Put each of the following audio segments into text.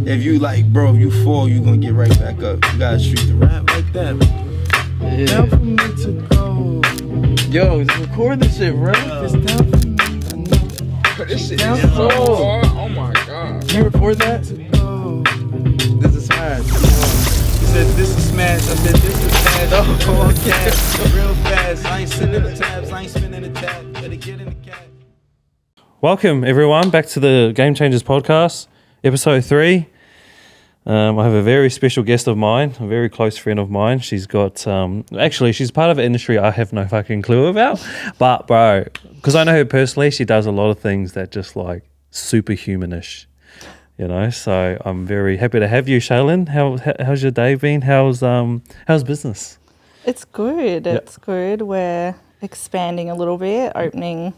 if you fall, you gonna get right back up. You gotta treat the rap like that. Yeah. Down for me to go. Yo, record this shit, bro. It's down for me. I know. This shit is so hard. Oh my god. You record that? This is smash. He said this is smash. I said this is smash. Oh, okay. Real fast. I ain't sending the tabs. I ain't spinning the tab. Better get in the cat. Welcome, everyone, back to the Game Changers Podcast, episode 3. I have a very special guest of mine, a very close friend of mine. She's got, actually, she's part of an industry I have no fucking clue about. But, bro, because I know her personally, she does a lot of things that just like superhumanish, you know. So I'm very happy to have you, Shaylan. How's your day been? How's business? It's good. It's good. We're expanding a little bit, opening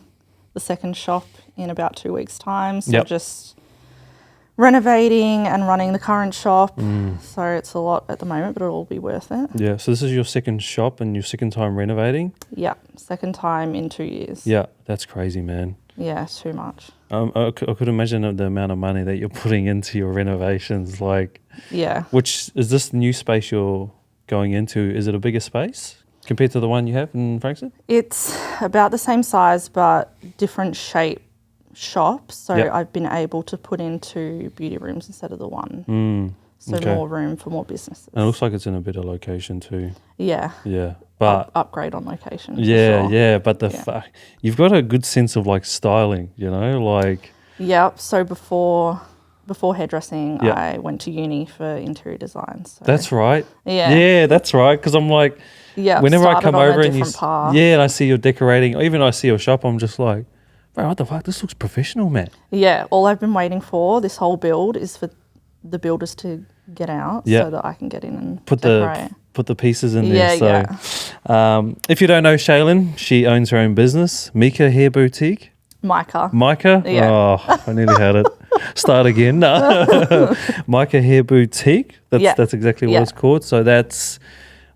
the second shop in about 2 weeks' time. So just renovating and running the current shop. So it's a lot at the moment, but it'll all be worth it. Yeah. So this is your second shop and your second time renovating? Yeah. Second time in 2 years. Yeah. That's crazy, man. Yeah, too much. I could imagine the amount of money that you're putting into your renovations. Like, yeah. Which is this new space you're going into? Is it a bigger space compared to the one you have in Frankston? It's about the same size, but different shape shop. So I've been able to put in 2 beauty rooms instead of the one. So more room for more businesses. And it looks like it's in a better location too. Yeah. Yeah. But upgrade on location. Yeah, sure. yeah. But you've got a good sense of like styling, you know, like. Yep. So before hairdressing, I went to uni for interior design. So. That's right. Yeah. Yeah, that's right. Because I'm like, whenever I come over and and I see you decorating, or even I see your shop, I'm just like, bro, what the fuck? This looks professional, man. Yeah. All I've been waiting for this whole build is for the builders to get out so that I can get in and decorate. Put the pieces in there. So, if you don't know Shaylan, she owns her own business, Mika Hair Boutique. Mika? Yeah. Oh, I nearly had it. Start again. Mika Hair Boutique. That's exactly what it's called. So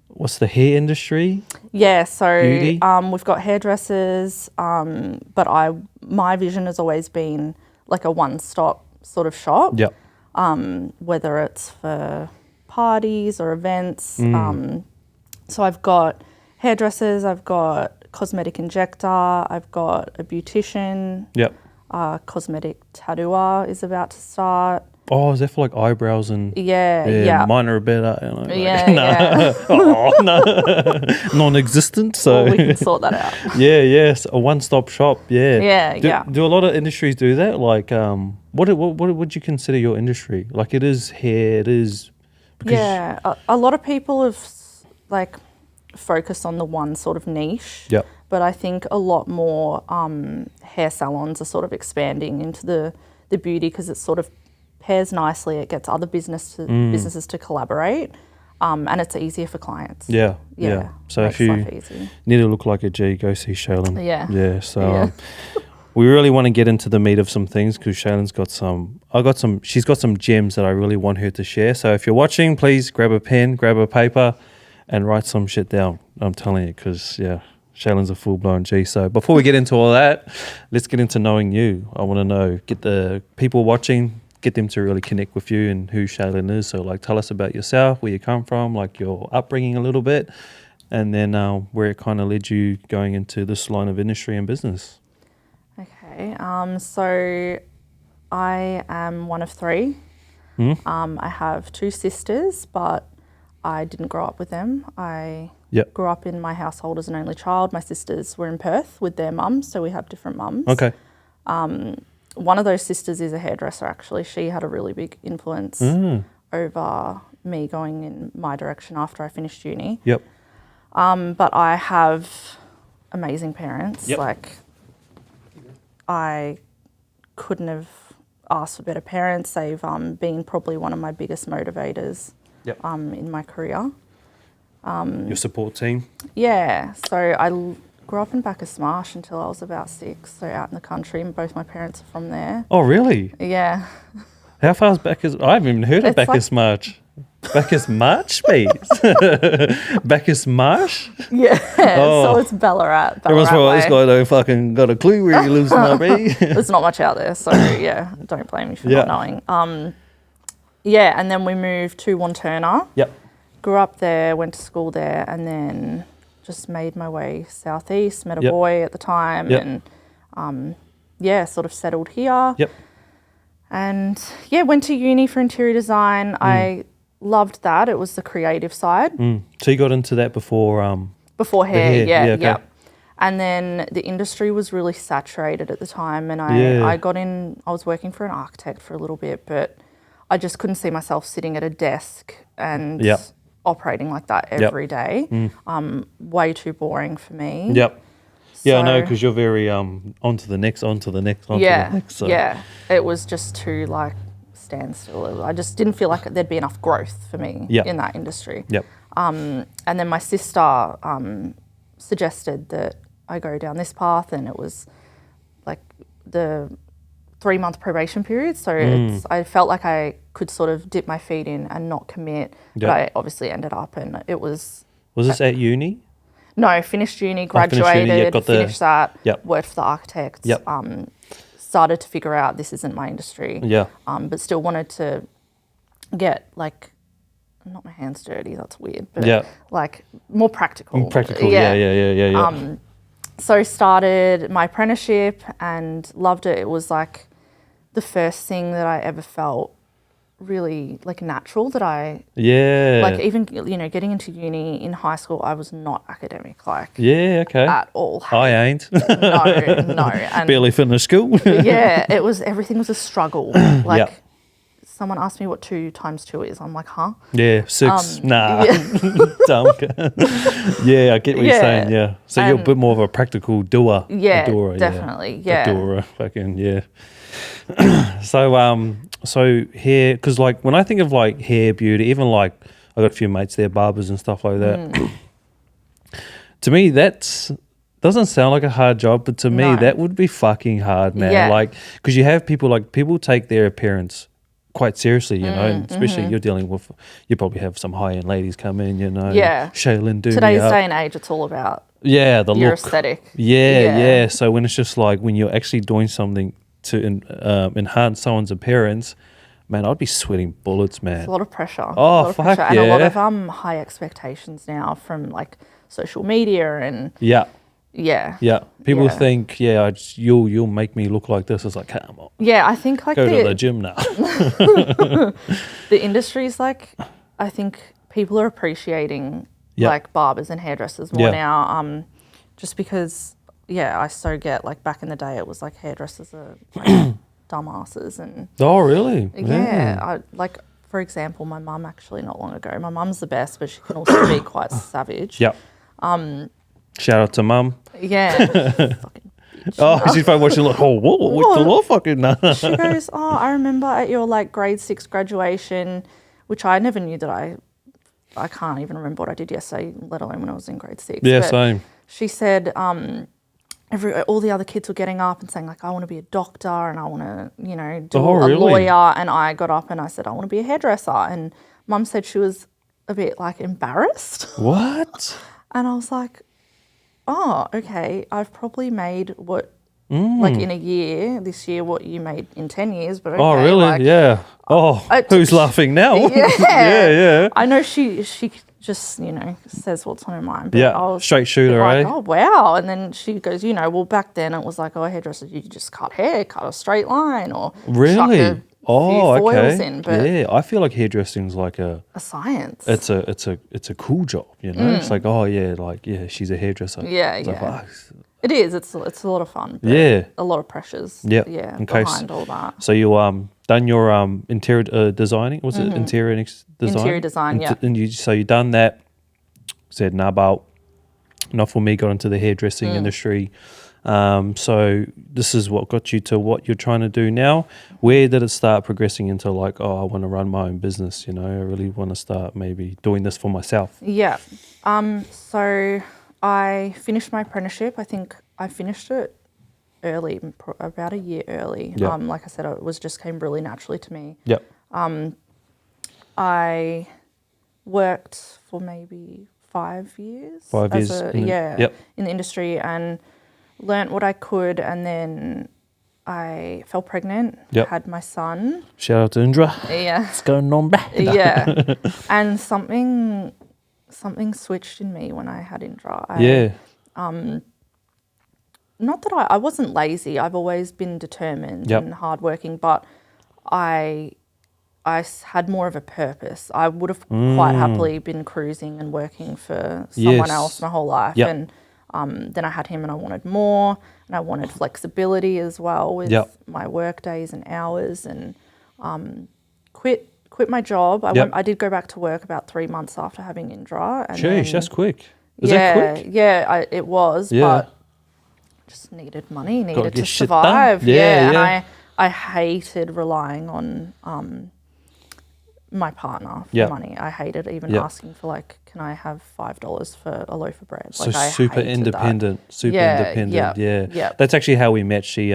what's the hair industry? Yeah, so beauty? We've got hairdressers, but my vision has always been like a one-stop sort of shop. Yep. Whether it's for parties or events. So I've got hairdressers, I've got cosmetic injector, I've got a beautician. Yep. Cosmetic tattooer is about to start. Oh, is that for like eyebrows and mine are a better, you know, oh no, non-existent. So well, we can sort that out. Yes, a one-stop shop. Yeah. Do a lot of industries do that? Like, what would you consider your industry? Like, it is hair. It is. A lot of people have like focused on the one sort of niche. Yep. But I think a lot more hair salons are sort of expanding into the beauty because it sort of pairs nicely. It gets other businesses to collaborate, and it's easier for clients. Yeah. So if you need to look like a G, go see Shaylan. Yeah. So we really want to get into the meat of some things because Shaylan's she's got some gems that I really want her to share. So if you're watching, please grab a pen, grab a paper, and write some shit down. I'm telling you, because Shaylan's a full-blown G. So before we get into all that, let's get into knowing you. I want to know, get the people watching, get them to really connect with you and who Shaylan is. So like, tell us about yourself, where you come from, like your upbringing a little bit, and then where it kind of led you going into this line of industry and business. Okay. So I am one of 3. I have 2 sisters, but I didn't grow up with them. I grew up in my household as an only child. My sisters were in Perth with their mums, so we have different mums. Okay. One of those sisters is a hairdresser, actually. She had a really big influence over me going in my direction after I finished uni. Yep. But I have amazing parents. Yep. Like, I couldn't have asked for better parents. They've been probably one of my biggest motivators in my career. Your support team? Yeah. So I grew up in Bacchus Marsh until I was about 6, so out in the country, and both my parents are from there. Oh, really? Yeah. How far is Bacchus? I haven't even heard of Bacchus Marsh. Bacchus Marsh, please. Bacchus Marsh? Yeah. So it's Ballarat. Everyone's probably, this guy don't fucking got a clue where he lives in RB. There's not much out there, so don't blame me for not knowing. Yeah, and then we moved to Wanturna. Yep. Grew up there, went to school there, and then just made my way southeast, met a boy at the time, and sort of settled here. Yep. And went to uni for interior design. I loved that. It was the creative side. So you got into that before hair, okay. yeah. And then the industry was really saturated at the time, and I got in. I was working for an architect for a little bit, but I just couldn't see myself sitting at a desk and operating like that every day. Way too boring for me. Yep. Yeah, I know, because you're very on to the next, on to the next, on to the next. So. Yeah, it was just too like standstill. I just didn't feel like there'd be enough growth for me in that industry. Yep. And then my sister suggested that I go down this path, and it was like the 3-month probation period. So I felt like I could sort of dip my feet in and not commit, but I obviously ended up, and it was... Was this at uni? No, finished uni, graduated, finished that, worked for the architect, started to figure out this isn't my industry, but still wanted to get like, not my hands dirty, that's weird, but like more practical. Yeah. So started my apprenticeship and loved it. It was like the first thing that I ever felt really like natural, that I like, even getting into uni in high school, I was not academic at all. I ain't. No. And barely finished school. Everything was a struggle. Like someone asked me what 2 times 2 is. I'm like, huh? Yeah, 6. Nah. Dumb. I get what you're saying. Yeah. So you're a bit more of a practical doer. Yeah, a doer, definitely. Yeah. A doer. Fucking So hair, because like when I think of like hair, beauty, even like I got a few mates there, barbers and stuff like that. To me, doesn't sound like a hard job, but to me that would be fucking hard, man. Yeah. Like, because you have people take their appearance quite seriously, and especially you're dealing with, you probably have some high-end ladies come in, Shaylan, do Today's me up. day and age, it's all about the your look. aesthetic. Yeah. So when it's just like, when you're actually doing something to enhance someone's appearance, man, I'd be sweating bullets, man. It's a lot of pressure. Oh, fuck and a lot of high expectations now from like social media and people think you'll make me look like this. It's like, come on. Yeah, I think like go to the gym now. The industry's like, I think people are appreciating like barbers and hairdressers more now. Just because I so get, like, back in the day it was like hairdressers are like dumbasses and really? I like, for example, my mum actually not long ago. My mum's the best, but she can also be quite savage. Yep. Shout out to mum. Yeah. Fucking bitch. Oh, she's probably watching like, what's the law fucking nah. She goes, I remember at your like grade 6 graduation, which I never knew that I can't even remember what I did yesterday, let alone when I was in grade 6. Yeah, but same. She said all the other kids were getting up and saying like, I want to be a doctor and I want to, do a lawyer. And I got up and I said, I want to be a hairdresser. And mum said she was a bit like embarrassed. What? And I was like, oh, okay, I've probably made what, like in a year, this year, what you made in 10 years. But okay, oh, really? like, yeah. Oh, who's laughing now? Yeah. I know she just, says what's on her mind. But I was straight shooter, like, oh, wow. And then she goes, well, back then it was like, oh, hairdressers, you just cut hair, cut a straight line or chuck a few foils in. But I feel like hairdressing's like a science. It's a cool job, It's like, she's a hairdresser. Yeah, it's like, it is. It's a lot of fun. But a lot of pressures. Yeah. Behind all that. So you done your interior designing? Was it interior design? Interior design, And you done that. Said, nah, but not for me. Got into the hairdressing industry. So this is what got you to what you're trying to do now. Where did it start progressing into like, I want to run my own business, I really want to start maybe doing this for myself? Yeah. So I finished my apprenticeship. I think I finished it early, about a year early. Yep. Like I said, it just came really naturally to me. Yep. I worked for maybe 5 years. 5 years. In the industry and learnt what I could, and then I fell pregnant, had my son. Shout out to Indra. Yeah. What's going on back? Yeah. And something switched in me when I had Indra. Not that I wasn't lazy. I've always been determined and hardworking, but I had more of a purpose. I would have quite happily been cruising and working for someone else my whole life. And then I had him and I wanted more, and I wanted flexibility as well with my work days and hours, and quit my job. I did go back to work about 3 months after having Indra. And Sheesh, that's quick. Was that quick? Yeah, it was, but just needed money, needed to survive. And I hated relying on my partner for money. I hated even asking for can I have $5 for a loaf of bread? So super independent. Yeah. That's actually how we met. She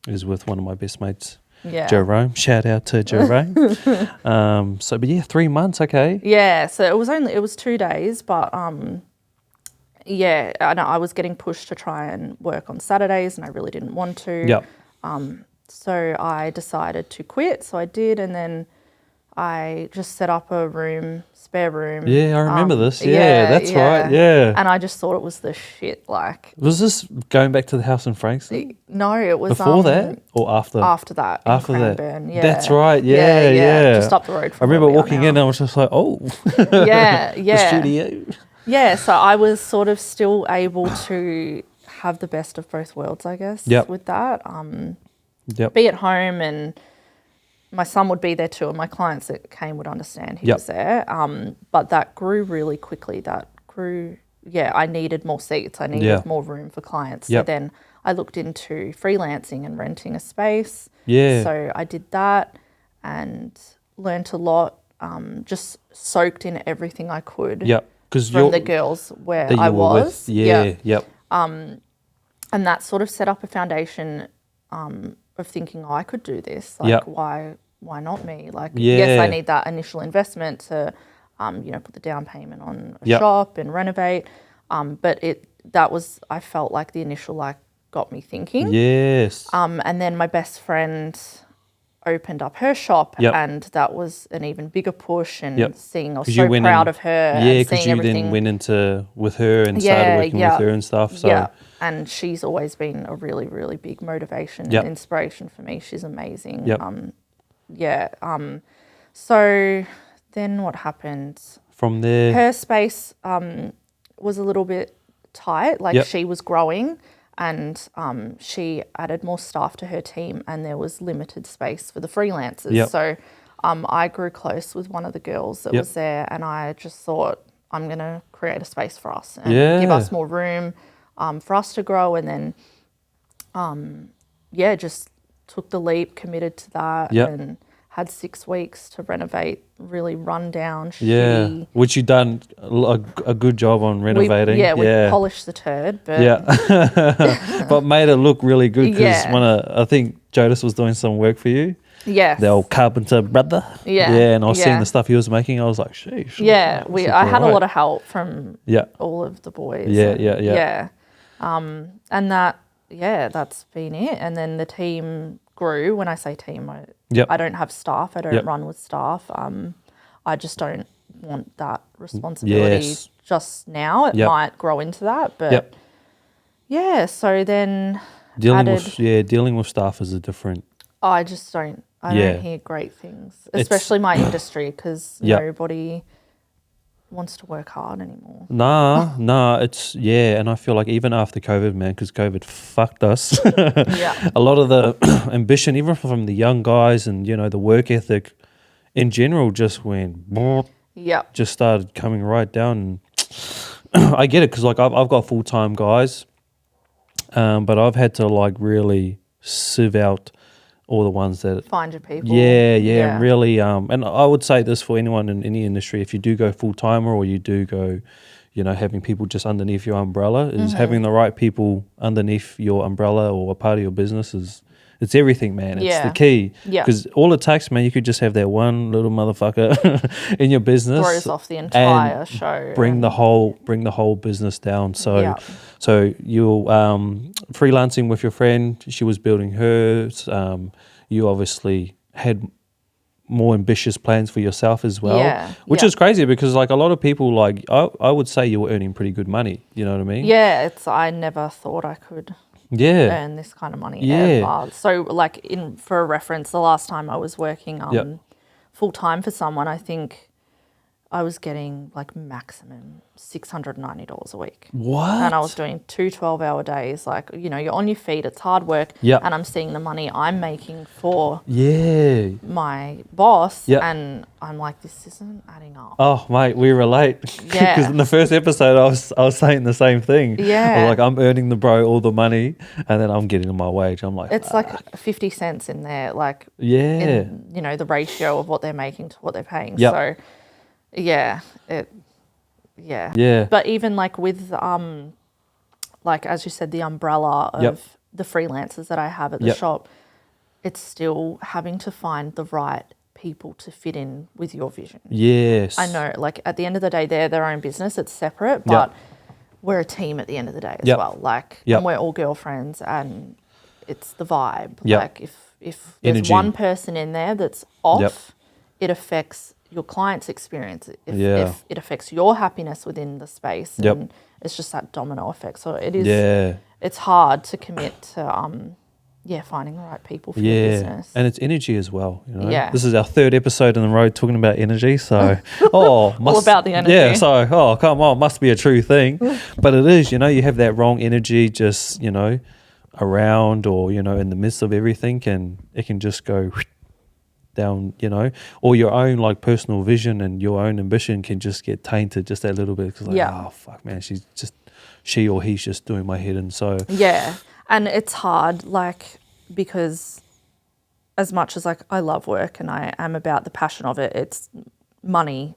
is with one of my best mates, Jerome. Shout out to Jerome. But 3 months, okay. Yeah, so it was 2 days, but I was getting pushed to try and work on Saturdays, and I really didn't want to. So I decided to quit. So I did, and then I just set up a spare room. Yeah, I remember this. That's right. Yeah. And I just thought it was the shit. Was this going back to the house in Frankston? No, it was before that or after? After that. After that. That's right. Yeah. Just up the road from I remember walking in and I was just like, oh. The studio. Yeah, so I was sort of still able to have the best of both worlds, I guess, with that. Be at home, and my son would be there too, and my clients that came would understand he was there. But that grew really quickly. I needed more seats. I needed more room for clients. So then I looked into freelancing and renting a space. Yeah. So I did that and learned a lot, just soaked in everything I could. From the girls where I was. And that sort of set up a foundation of thinking, I could do this. Why not me? Yes, I need that initial investment to, put the down payment on a shop and renovate. But I felt like the initial got me thinking. Yes. And then my best friend opened up her shop, and that was an even bigger push, and seeing I was so proud of her. Yeah, because you then went into with her and started working with her and stuff. So. And she's always been a really, really big motivation and inspiration for me. She's amazing. So then what happened? From there? Her space was a little bit tight. She was growing, and she added more staff to her team, and there was limited space for the freelancers. So I grew close with one of the girls that was there, and I just thought, I'm going to create a space for us and give us more room for us to grow. And then, just took the leap, committed to that, and had 6 weeks to renovate really run down, shitty. Which you done a good job on renovating. We polished the turd, but but made it look really good, because I think Jodis was doing some work for you. Yes. The old carpenter brother. And I was seeing the stuff he was making. I was like, sheesh. I had a lot of help from all of the boys. And that's been it. And then the team grew. When I say team, I don't have staff. I don't run with staff. I just don't want that responsibility just now. It might grow into that, but so then dealing with staff is a different. I just don't. I don't hear great things, especially my industry, because nobody wants to work hard anymore. Nah, it's and I feel like even after COVID, man, because COVID fucked us. A lot of the ambition, even from the young guys, and the work ethic in general, just went. Just started coming right down. And I get it, because I've got full-time guys, but I've had to really sieve out all the ones that find your people. And really, and I would say this for anyone in any industry: if you do go full timer, or you do go, having people just underneath your umbrella, is having the right people underneath your umbrella or a part of your business is It's everything, man. It's the key. Yeah. Because all it takes, man, you could just have that one little motherfucker in your business. Throws off the entire show. Bring the whole business down. So so you're freelancing with your friend. She was building hers. You obviously had more ambitious plans for yourself as well, which is crazy because like a lot of people, like I would say you were earning pretty good money. You know what I mean? Yeah, I never thought I could earn this kind of money ever. So like for a reference, the last time I was working full time for someone, I think I was getting like maximum $690 a week. What? And I was doing 2 12-hour days. Like, you know, you're on your feet, it's hard work. And I'm seeing the money I'm making for my boss. And I'm like, this isn't adding up. Oh, mate, we relate. Because in the first episode, I was saying the same thing. I was like, I'm earning the bro all the money and then I'm getting my wage. I'm like, it's like 50 cents in there, like, in, you know, the ratio of what they're making to what they're paying. So, but even like with like as you said, the umbrella of the freelancers that I have at the shop, it's still having to find the right people to fit in with your vision. I know, like at the end of the day, they're their own business, it's separate, but we're a team at the end of the day as well. Like and we're all girlfriends and it's the vibe. Like if there's one person in there that's off, it affects your client's experience, if it affects your happiness within the space, and it's just that domino effect. So it is, it's hard to commit to, finding the right people for your business. And it's energy as well. You know? This is our 3rd episode on the road talking about energy. So, all about the energy. Yeah. So, come on, must be a true thing. But it is, you know, you have that wrong energy just, you know, around or, you know, in the midst of everything, and it can just go down, you know, or your own like personal vision and your own ambition can just get tainted just a little bit because like, oh fuck, man, she or he's just doing my head in. So and it's hard, like, because as much as like I love work and I am about the passion of it, it's money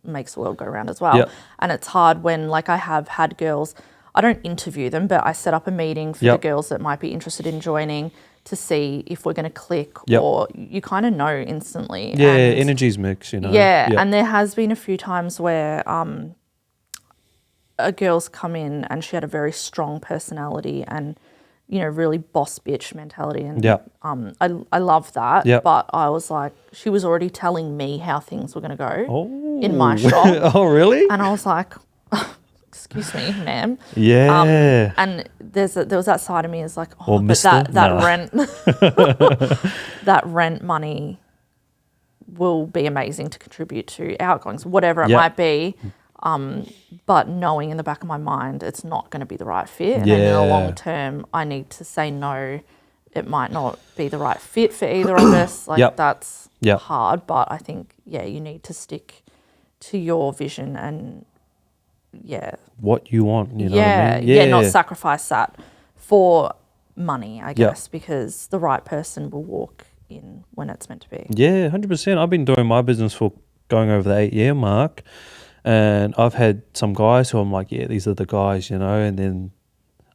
makes the world go round as well. And it's hard when, like, I have had girls, I don't interview them, but I set up a meeting for the girls that might be interested in joining to see if we're going to click or you kind of know instantly. Energies mix, you know. And there has been a few times where a girl's come in and she had a very strong personality and, you know, really boss bitch mentality. And I love that. But I was like, she was already telling me how things were going to go in my shop. Oh, really? And I was like, excuse me, ma'am. And there was that side of me is like, oh, but that rent, that rent money will be amazing to contribute to outgoings, whatever it might be. But knowing in the back of my mind, it's not going to be the right fit. And in the long term, I need to say no. It might not be the right fit for either of us. Like that's hard, but I think, you need to stick to your vision and what you want, you know what I mean? Not sacrifice that for money, I guess, because the right person will walk in when it's meant to be. 100%. I've been doing my business for going over the 8-year mark, and I've had some guys who I'm like, these are the guys, you know, and then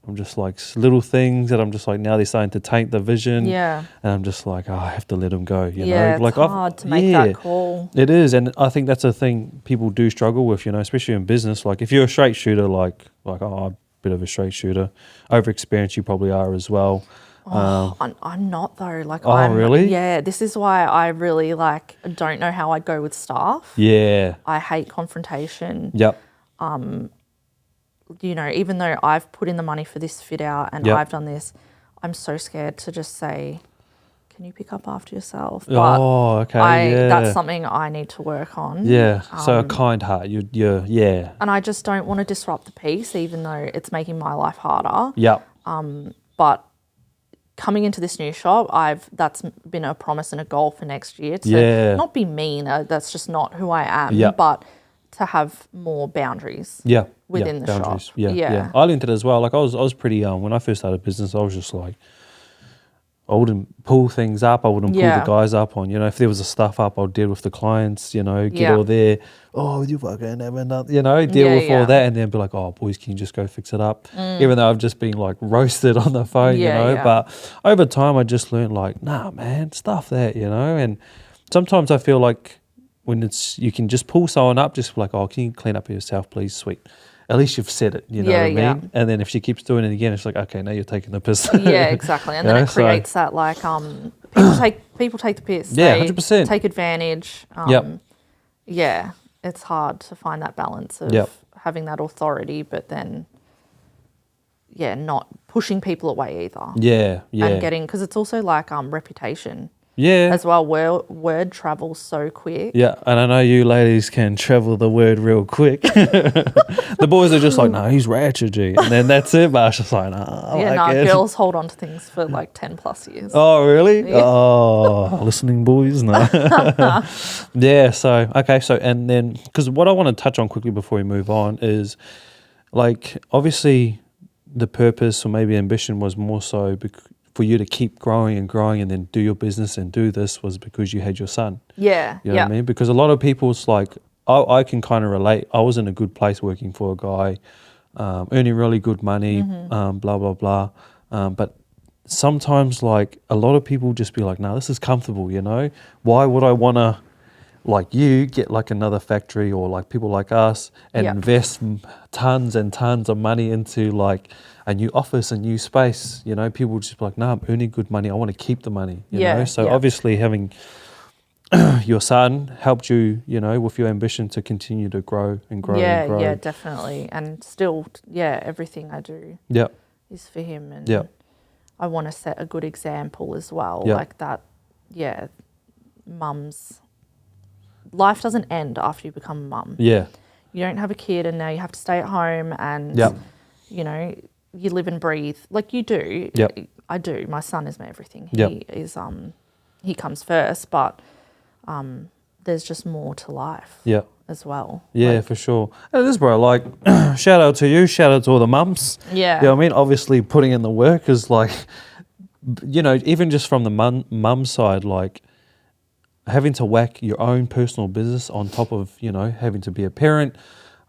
I'm just like little things that I'm just like, now they're starting to taint the vision. And I'm just like, I have to let them go, you know. It's like hard to make that call. It is, and I think that's a thing people do struggle with, you know, especially in business. Like if you're a straight shooter, like I'm a bit of a straight shooter. Over experienced you probably are as well. I'm not though. Like, really? Yeah, this is why I really like don't know how I'd go with staff. I hate confrontation. You know, even though I've put in the money for this fit out and I've done this, I'm so scared to just say, can you pick up after yourself? But that's something I need to work on. So a kind heart, and I just don't want to disrupt the peace, even though it's making my life harder. But coming into this new shop, that's been a promise and a goal for next year to not be mean. That's just not who I am. But to have more boundaries. Within the shop. I learned it as well. Like I was pretty young when I first started business. I was just like, I wouldn't pull things up. I wouldn't pull the guys up on, if there was a stuff up, I'll deal with the clients, get all there. Oh, you fucking never know, deal with all that and then be like, oh, boys, can you just go fix it up? Even though I've just been like roasted on the phone, But over time, I just learned like, nah, man, stuff that, And sometimes I feel like when you can just pull someone up, just like, oh, can you clean up yourself, please? Sweet. At least you've said it, what I mean? And then if she keeps doing it again, it's like, okay, now you're taking the piss. Yeah, exactly. And then it creates that like, people take the piss. Yeah, they 100%. Take advantage. Yeah, it's hard to find that balance of having that authority, but then, not pushing people away either. Yeah. And because it's also like reputation. Yeah. As well, word travels so quick. Yeah, and I know you ladies can travel the word real quick. The boys are just like, no, he's ratchet, G. And then that's it, but I was just like, girls hold on to things for like 10 plus years. Oh, really? Yeah. Oh, listening boys? No. Yeah, so, okay, and then, because what I want to touch on quickly before we move on is, like, obviously the purpose or maybe ambition was more so for you to keep growing and then do your business and do this was because you had your son. Yeah. You know what I mean? Because a lot of people's like, I can kind of relate. I was in a good place working for a guy, earning really good money, blah, blah, blah. But sometimes like a lot of people just be like, no, this is comfortable, Why would I want to, like you, get like another factory or like people like us and invest tons and tons of money into like a new office, a new space, people just be like, no, I'm earning good money. I want to keep the money, you know? So obviously having your son helped you, with your ambition to continue to grow and grow and grow. Yeah, definitely. And still, everything I do is for him. And I want to set a good example as well. Like that, life doesn't end after you become a mum. Yeah. You don't have a kid and now you have to stay at home and, you live and breathe like you do. I do. My son is my everything. He is, he comes first, but there's just more to life as well. Yeah, for sure. It is, bro. Like, shout out to you. Shout out to all the mums. Yeah. You know what I mean? Obviously putting in the work is like, even just from the mum side, like, having to whack your own personal business on top of, having to be a parent,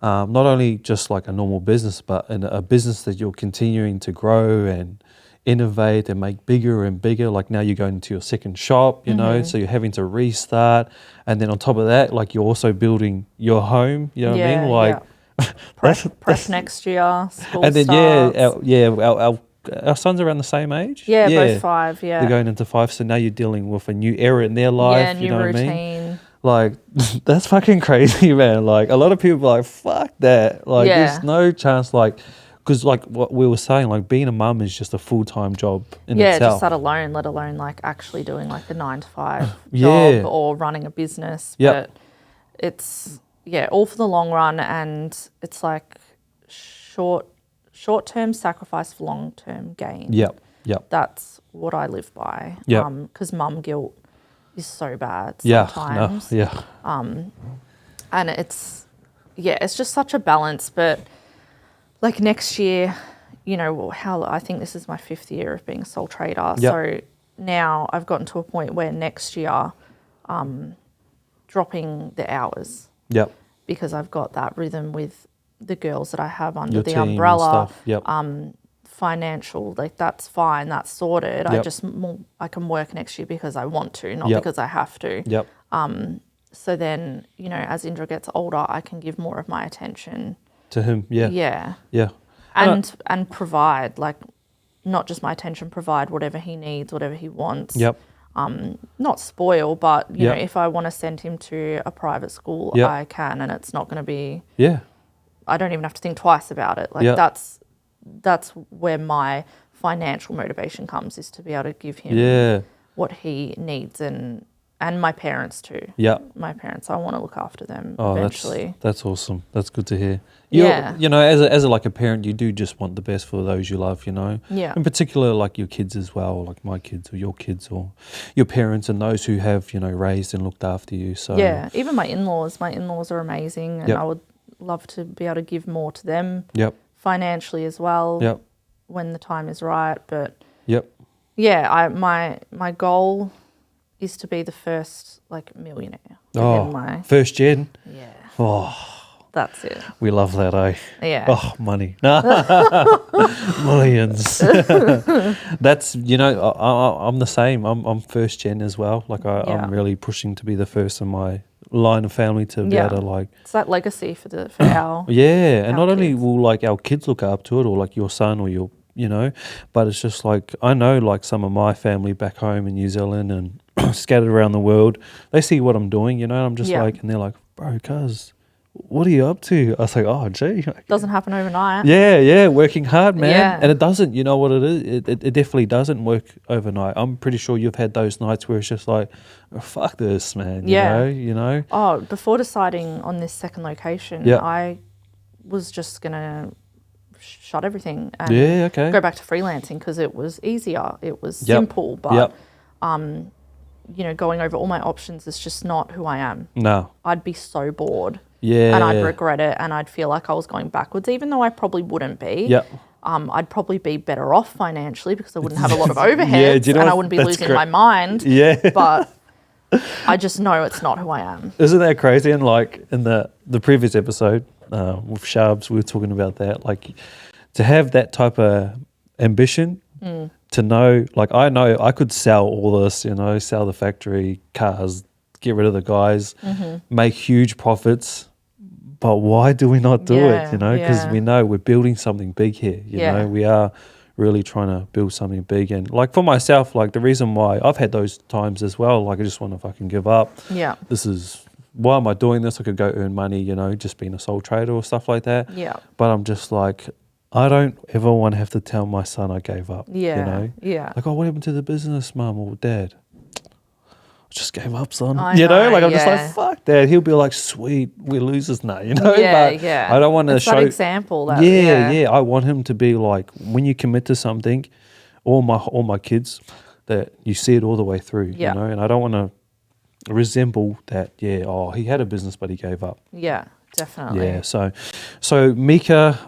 not only just like a normal business, but in a business that you're continuing to grow and innovate and make bigger and bigger. Like now you're going into your second shop, so you're having to restart. And then on top of that, like you're also building your home, you know what I mean? Like prep next year, school and then starts. Our sons are around the same age. Yeah, both 5, They're going into 5, so now you're dealing with a new era in their life. New routine. What I mean? Like, that's fucking crazy, man. Like, a lot of people are like, fuck that. Like, there's no chance, like, because like what we were saying, like being a mum is just a full-time job in itself. Yeah, just that alone, let alone like actually doing like a 9-to-5 job or running a business. But it's, all for the long run, and it's like short-term sacrifice for long-term gain. Yep. That's what I live by. Because mum guilt is so bad sometimes. And it's just such a balance. But like next year, I think this is my 5th year of being a sole trader. So now I've gotten to a point where next year, dropping the hours. Because I've got that rhythm with the girls that I have under the umbrella. Financial, like that's fine, that's sorted. I can work next year because I want to, not because I have to. So then, as Indra gets older, I can give more of my attention to him. And provide, like, not just my attention, provide whatever he needs, whatever he wants. Not spoil, but if I want to send him to a private school, I can, and it's not going to be I don't even have to think twice about it. Like that's where my financial motivation comes, is to be able to give him what he needs, and my parents too. My parents, I want to look after them eventually. That's awesome. That's good to hear. As a parent, you do just want the best for those you love, in particular like your kids as well, like my kids or your kids or your parents and those who have raised and looked after you. So even my in-laws are amazing, and I would love to be able to give more to them financially as well when the time is right. But Yeah, my goal is to be the first like millionaire. First gen. Yeah. Oh. That's it. We love that, eh? Yeah. Oh, money. Millions. That's, I'm the same. I'm first gen as well. Like I'm really pushing to be the first in my line of family to be able to like. It's that legacy for our. Yeah, and our not only kids. will like our kids look up to it or like your son or your, but it's just like I know like some of my family back home in New Zealand and scattered around the world, they see what I'm doing, and I'm just like, and they're like, bro, cuz. What are you up to? I was like, oh, gee. Doesn't happen overnight. Yeah, working hard, man. Yeah. And it doesn't, you know what it is? It definitely doesn't work overnight. I'm pretty sure you've had those nights where it's just like, oh, fuck this, man. You know? Oh, before deciding on this second location, I was just going to shut everything and go back to freelancing because it was easier. It was simple, but... going over all my options is just not who I am. No. I'd be so bored. Yeah. And I'd regret it and I'd feel like I was going backwards, even though I probably wouldn't be. Yep. I'd probably be better off financially because I wouldn't have a lot of overheads and I wouldn't be losing my mind. Yeah. But I just know it's not who I am. Isn't that crazy? And like in the previous episode with Shabs, we were talking about that. Like to have that type of ambition, to know, like I know I could sell all this, sell the factory, cars, get rid of the guys, make huge profits. But why do we not do it, Because we know we're building something big here, We are really trying to build something big. And like for myself, like the reason why I've had those times as well, like I just want to fucking give up. Yeah. Why am I doing this? I could go earn money, just being a sole trader or stuff like that. Yeah. But I'm just like, I don't ever want to have to tell my son I gave up. Yeah. Yeah. Like, oh, what happened to the business, mum or dad? I just gave up, son. I'm just like, fuck that. He'll be like, sweet, we're losers now, Yeah, but yeah. I don't want to show. That example. I want him to be like, when you commit to something, all my kids, that you see it all the way through, And I don't want to resemble that. Yeah. Oh, he had a business, but he gave up. Yeah, definitely. Yeah. So Mika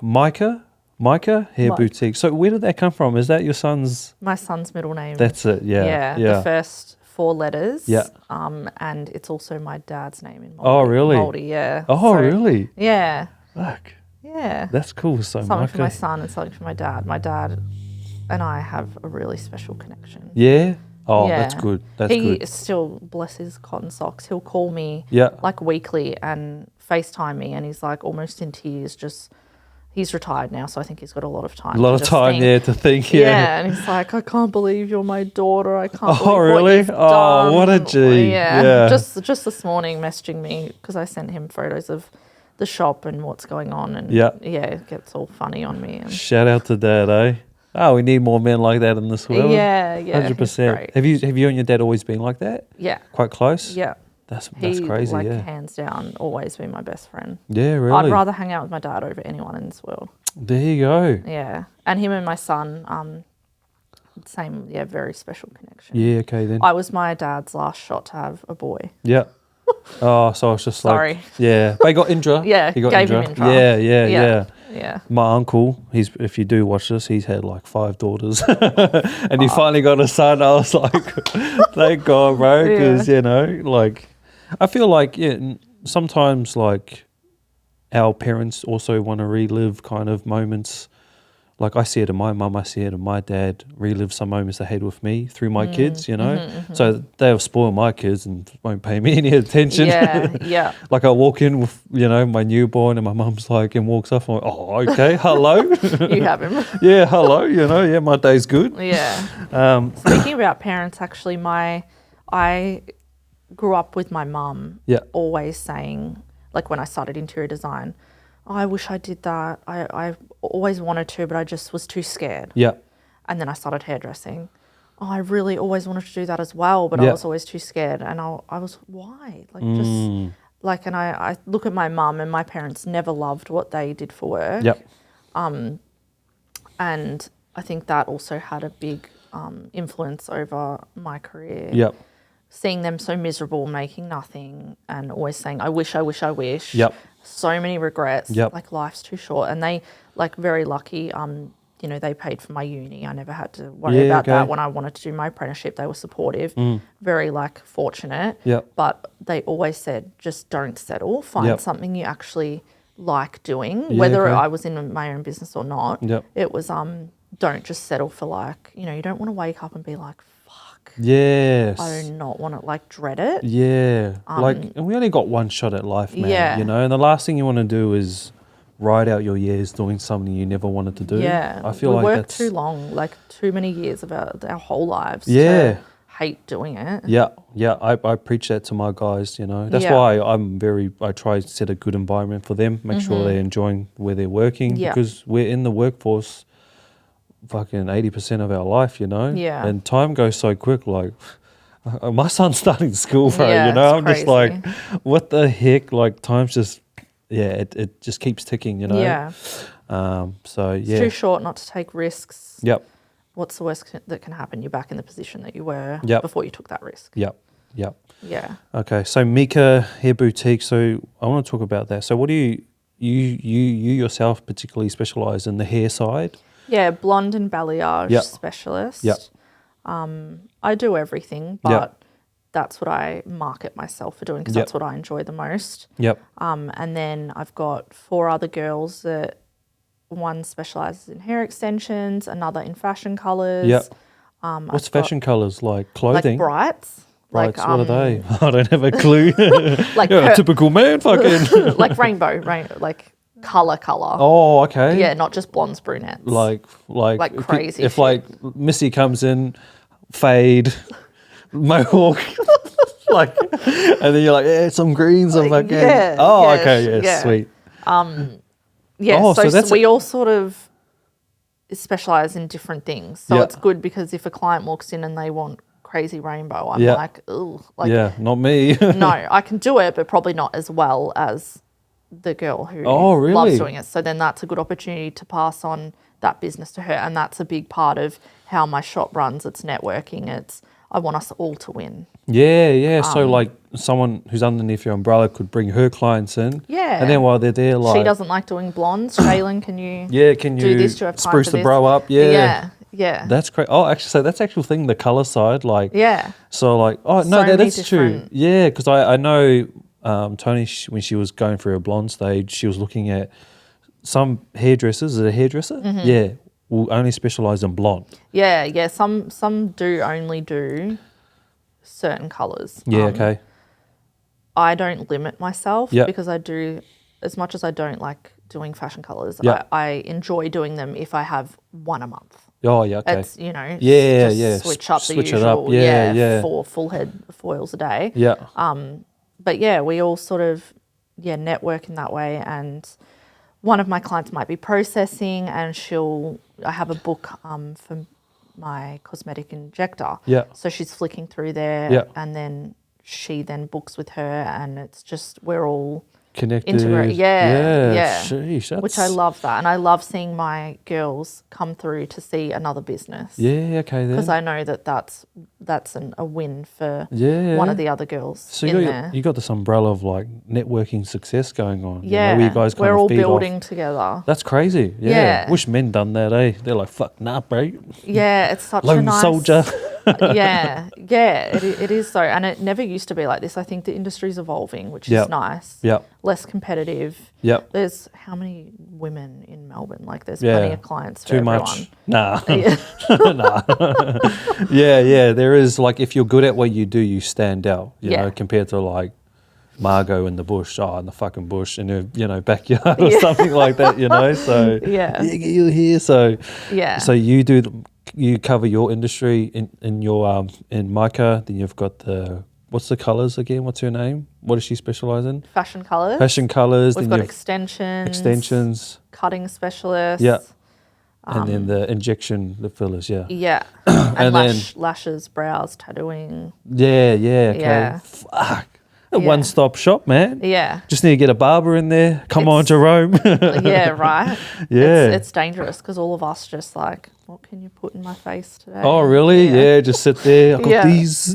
Hair Boutique. So where did that come from? Is that your son's? My son's middle name. That's it. Yeah. The first 4 letters. Yeah. And it's also my dad's name in Māori. Oh, really? Māori, yeah. Oh, really? Yeah. Fuck. Yeah. That's cool. So something for my son and something for my dad. My dad and I have a really special connection. Yeah? Oh, yeah. That's good. He still, bless his cotton socks, he'll call me like weekly and FaceTime me and he's like almost in tears just... He's retired now, so I think he's got a lot of time. To think. Yeah, and he's like, I can't believe you're my daughter. I can't believe really? What you've done. What a G. Yeah. Just this morning messaging me because I sent him photos of the shop and what's going on. And it gets all funny on me. And shout out to Dad, eh? Oh, we need more men like that in this world. Yeah. 100%. Have you and your dad always been like that? Yeah. Quite close? Yeah. That's crazy, hands down, always been my best friend. Yeah, really? I'd rather hang out with my dad over anyone in this world. There you go. Yeah. And him and my son, same, very special connection. Yeah, okay then. I was my dad's last shot to have a boy. Yeah. Oh, so I was just like... Yeah. But he got Indra. He got gave Indra. Him Indra. Yeah. My uncle, if you do watch this, he's had like 5 daughters. And he finally got a son. I was like, thank God, bro. Because, I feel like sometimes like our parents also want to relive kind of moments. Like I see it in my mum, I see it in my dad, relive some moments they had with me through my kids, So they'll spoil my kids and won't pay me any attention. Yeah. Like I walk in with, my newborn and my mum's like, and walks off, I'm like, oh, okay, hello. You have him. Yeah, hello, my day's good. Yeah. Speaking about parents, actually, I grew up with my mum always saying, like when I started interior design, I wish I did that. I always wanted to, but I just was too scared. Yeah. And then I started hairdressing. I really always wanted to do that as well, but I was always too scared. And I was, why? And I look at my mum and my parents never loved what they did for work. Yep. And I think that also had a big influence over my career. Yep. Seeing them so miserable, making nothing, and always saying, I wish. Yep. So many regrets. Yep. Like, life's too short. And they, very lucky, you know, they paid for my uni. I never had to worry about that. When I wanted to do my apprenticeship, they were supportive, very like fortunate. But they always said, just don't settle. Find something you actually like doing, whether I was in my own business or not. It was don't just settle for like, you know, you don't want to wake up and be like, fuck. Yes. I do not want to like dread it. Yeah. And we only got one shot at life, man. You know, and the last thing you want to do is ride out your years doing something you never wanted to do. Yeah. I feel we like worked that's too long, like too many years of our whole lives to hate doing it. Yeah. I preach that to my guys, you know. That's why I try to set a good environment for them, make sure they're enjoying where they're working because we're in the workforce fucking 80% of our life, you know. And time goes so quick, like my son's starting school, bro, you know. I'm crazy. just like, what the heck? Like time's just it just keeps ticking, you know. So it's too short not to take risks. What's the worst that can happen? You're back in the position that you were before you took that risk. Yeah. Okay, so Mika Hair Boutique. So I want to talk about that. So what do you yourself particularly specialize in the hair side? Yeah, blonde and balayage specialist. I do everything, but that's what I market myself for doing because that's what I enjoy the most. And then I've got 4 other girls that one specialises in hair extensions, another in fashion colours. What's fashion colours? Like clothing? Like brights. Brights, what are they? I don't have a clue. Like a typical man fucking. Like rainbow, like colour. Oh, okay. Yeah, not just blondes, brunettes. Like crazy if shit. like Missy comes in, fade, mohawk, like, and then you're like, some greens, I'm like, sweet. So we all sort of specialise in different things. So it's good because if a client walks in and they want crazy rainbow, I'm like, ooh. Like, not me. No, I can do it, but probably not as well as the girl who loves doing it. So then that's a good opportunity to pass on that business to her. And that's a big part of how my shop runs. It's networking. I want us all to win. Yeah. So like someone who's underneath your umbrella could bring her clients in. Yeah. And then while they're there, like... She doesn't like doing blondes. Shaylan, can you do this? Do you have time spruce for the this? bro up? Yeah. That's great. Oh, actually, so that's actual thing, the colour side. Like, so like, oh, no, that's true. Yeah, because I know Tony, when she was going through her blonde stage, she was looking at some hairdressers. Is it a hairdresser? Yeah. Will only specialise in blonde. Yeah. Some do only do certain colours. Yeah, okay. I don't limit myself because I do, as much as I don't like doing fashion colours, I enjoy doing them if I have one a month. Oh, yeah, okay. It's, just switch up the usual, it up. 4 full head foils a day. Yeah. But yeah, we all sort of, network in that way. And one of my clients might be processing and I have a book for my cosmetic injector. Yeah. So she's flicking through there and then she then books with her and it's just, we're all connected. Integrate. Yeah. Sheesh, which I love that. And I love seeing my girls come through to see another business. Yeah, okay then. Because I know that's a win for one of the other girls. So you got this umbrella of like networking success going on. Yeah. Where you guys we're all building off. together. That's crazy. Yeah. Wish men done that, eh? They're like, fuck, nah, bro. Yeah, it's such Lone a nice... soldier. It is so. And it never used to be like this. I think the industry's evolving, which is nice. Less competitive. There's how many women in Melbourne? Like there's plenty of clients for everyone. Too much. Nah. Nah. There is, like, if you're good at what you do, you stand out, you know, compared to like Margot in the bush, in the fucking bush in her, backyard or something like that, so you're here. So so you cover your industry in your in Mika, then you've got what's the colours again? What's her name? What does she specialise in? Fashion colours. We've got extensions. Cutting specialists. Yeah. And then the injection, the fillers, Yeah. and then lashes, brows, tattooing. Okay. Yeah. Fuck. A one-stop shop, man. Yeah. Just need to get a barber in there. Come on, Jerome. Right. Yeah. It's dangerous because all of us just like, what can you put in my face today? Oh, really? Yeah, just sit there. I got these.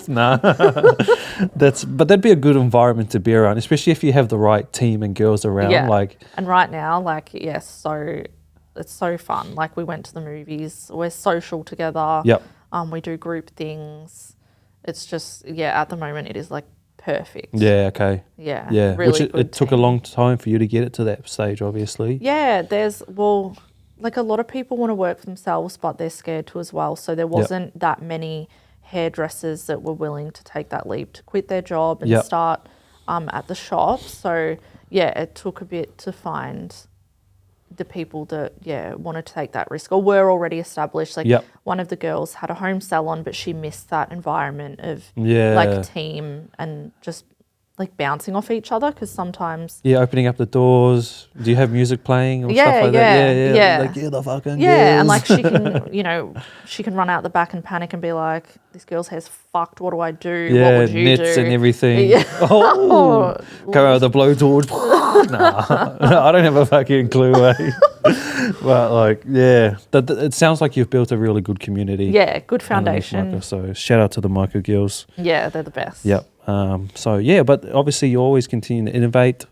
Nah. But that'd be a good environment to be around, especially if you have the right team and girls around. And right now, so it's so fun. Like we went to the movies. We're social together. Yep. We do group things. It's just, at the moment it is like perfect. Yeah, okay. Yeah. Yeah, really which it took a long time for you to get it to that stage, obviously. Yeah, like a lot of people want to work for themselves, but they're scared to as well. So there wasn't that many hairdressers that were willing to take that leap to quit their job and start at the shop. So, it took a bit to find the people that wanted to take that risk or were already established. Like one of the girls had a home salon, but she missed that environment of like team and just like bouncing off each other, because sometimes opening up the doors. Do you have music playing or stuff like that? Yeah. Like the fucking girls. And like she can she can run out the back and panic and be like, this girl's hair's fucked, what do I do? What would you nets do? and everything. Go out the blowtorch. Nah, I don't have a fucking clue. But like, it sounds like you've built a really good community. Yeah, good foundation. Mika, so shout out to the Mika girls. Yeah, they're the best. Yep. But obviously you always continue to innovate,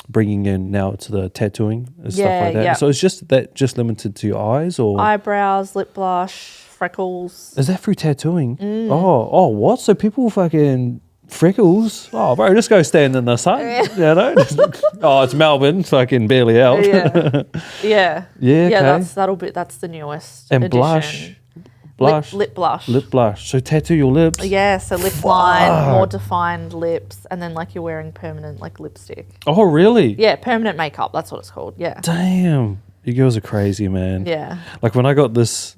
bringing in now to the tattooing and stuff like that. So it's just limited to your eyes or eyebrows, lip blush, freckles. Is that through tattooing? Oh, what? So people fucking freckles? Oh, bro, just go stand in the sun. You know? It's Melbourne, fucking barely out. Yeah. Okay. That's the newest and edition. Blush. Lip blush. Lip blush. So tattoo your lips. Yeah, so lip line, more defined lips, and then like you're wearing permanent like lipstick. Oh, really? Yeah, permanent makeup. That's what it's called. Yeah. Damn. You girls are crazy, man. Yeah. Like when I got this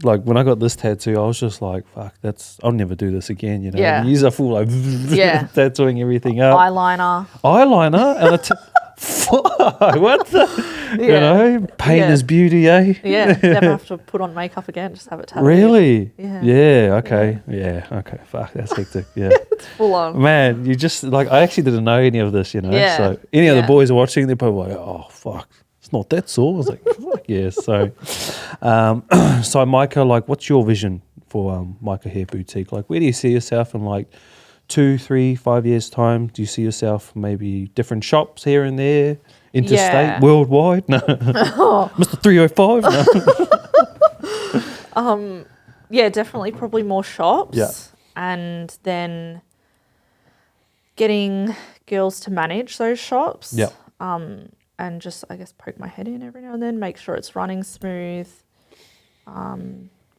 tattoo, I was just like, fuck, I'll never do this again, you know. Yeah. Use a full like tattooing everything up. Eyeliner And fuck, what the you know, pain is beauty, eh? Yeah. Never have to put on makeup again, just have it tattooed. Really? Yeah. Yeah, okay. Yeah, okay. Fuck, that's hectic. Yeah. It's full on. Man, you just like I actually didn't know any of this, you know. Yeah. So any of the boys are watching, they're probably like, oh fuck. It's not that sore. I was like, fuck yeah. So, so Mika, like, what's your vision for Mika Hair Boutique? Like, where do you see yourself in like 2, 3, 5 years' time? Do you see yourself maybe different shops here and there, interstate, worldwide? No, Mr. 305. No. Yeah, definitely, probably more shops. Yeah, and then getting girls to manage those shops. Yeah. And just, I guess, poke my head in every now and then, make sure it's running smooth.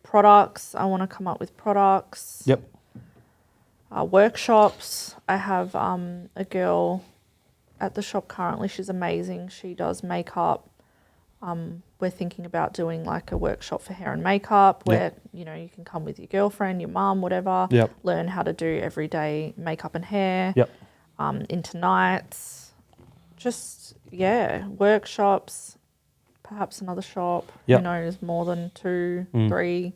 Products, I want to come up with products. Yep. Workshops, I have a girl at the shop currently. She's amazing. She does makeup. We're thinking about doing like a workshop for hair and makeup where, you know, you can come with your girlfriend, your mum, whatever. Yep. Learn how to do everyday makeup and hair. Yep. Into nights. Just, workshops, perhaps another shop. Yep. Who knows, more than 2, 3.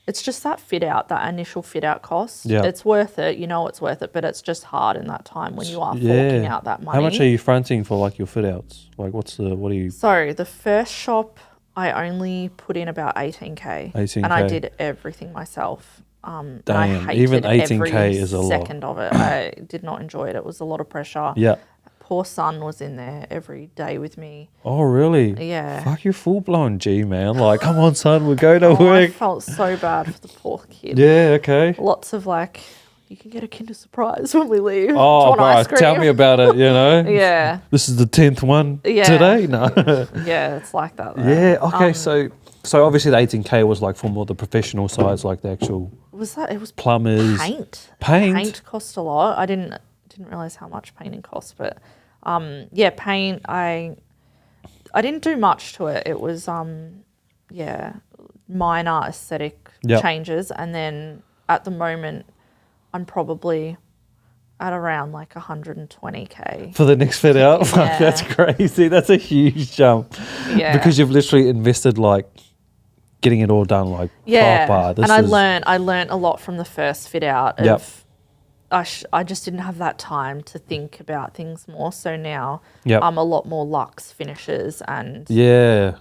It's just that fit out, that initial fit out cost. Yeah. It's worth it, you know it's worth it, but it's just hard in that time when you are forking out that money. How much are you fronting for like your fit outs? Like what are you? So the first shop I only put in about 18K. 18K. And I did everything myself. And I Damn, hated even 18K every is a lot. second of it. I did not enjoy it. It was a lot of pressure. Yeah. Poor son was in there every day with me. Oh, really? Yeah. Fuck, you're full-blown G, man. Like, come on, son, we're going to I work. felt so bad for the poor kid. Yeah, okay. Lots of like, you can get a Kinder Surprise when we leave. Oh, bro, tell me about it, you know? Yeah. This is the 10th one today? No. Yeah, it's like that though. Yeah, okay, so obviously the 18K was like for more the professional sides, like the actual it was plumbers. Paint. Paint? Paint cost a lot. I didn't realise how much painting cost, but paint, I didn't do much to it. It was, minor aesthetic changes. And then at the moment, I'm probably at around like 120K. For the next fit out? Yeah. That's crazy. That's a huge jump. Yeah. Because you've literally invested like getting it all done like and I learned a lot from the first fit out of I just didn't have that time to think about things more. So now I'm a lot more luxe finishes and a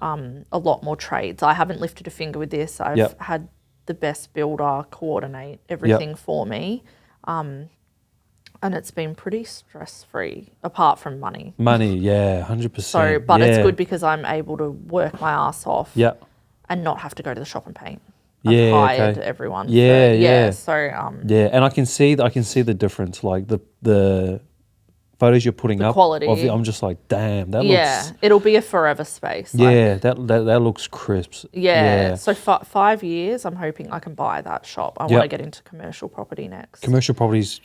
lot more trades. I haven't lifted a finger with this. I've had the best builder coordinate everything for me. And it's been pretty stress-free, apart from money. Money, yeah, 100%. So, but it's good because I'm able to work my ass off and not have to go to the shop and paint. I've hired everyone. Yeah. So, and I can see the difference, like the photos you're putting up. Quality. I'm just like, damn, that looks... Yeah, it'll be a forever space. Yeah, that looks crisp. Yeah. So 5 years, I'm hoping I can buy that shop. I want to get into commercial property next. Commercial properties,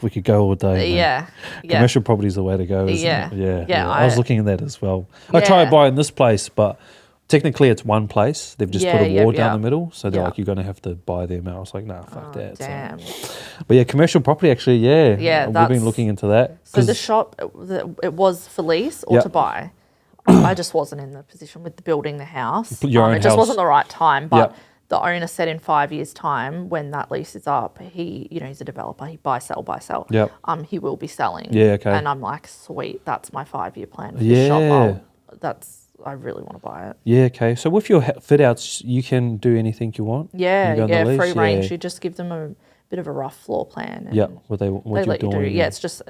we could go all day. Yeah. Commercial property is the way to go, isn't it? Yeah. I was looking at that as well. I tried buying this place, but technically it's one place. They've just put a wall down the middle, so they're like, you're going to have to buy them out. I was like, nah, fuck that. Damn. So. But yeah, commercial property actually, we've been looking into that. So the shop, it was for lease or to buy. I just wasn't in the position with building the house. Your own it just house. wasn't the right time, but the owner said in 5 years' time, when that lease is up, he's a developer. He buy, sell. Yep. He will be selling. Yeah, okay. And I'm like, sweet, that's my 5-year plan for this shop. I really want to buy it. Yeah, okay. So with your fit outs, you can do anything you want? Yeah, free range. You just give them a bit of a rough floor plan. And what they you're let you do. doing. Yeah, it's just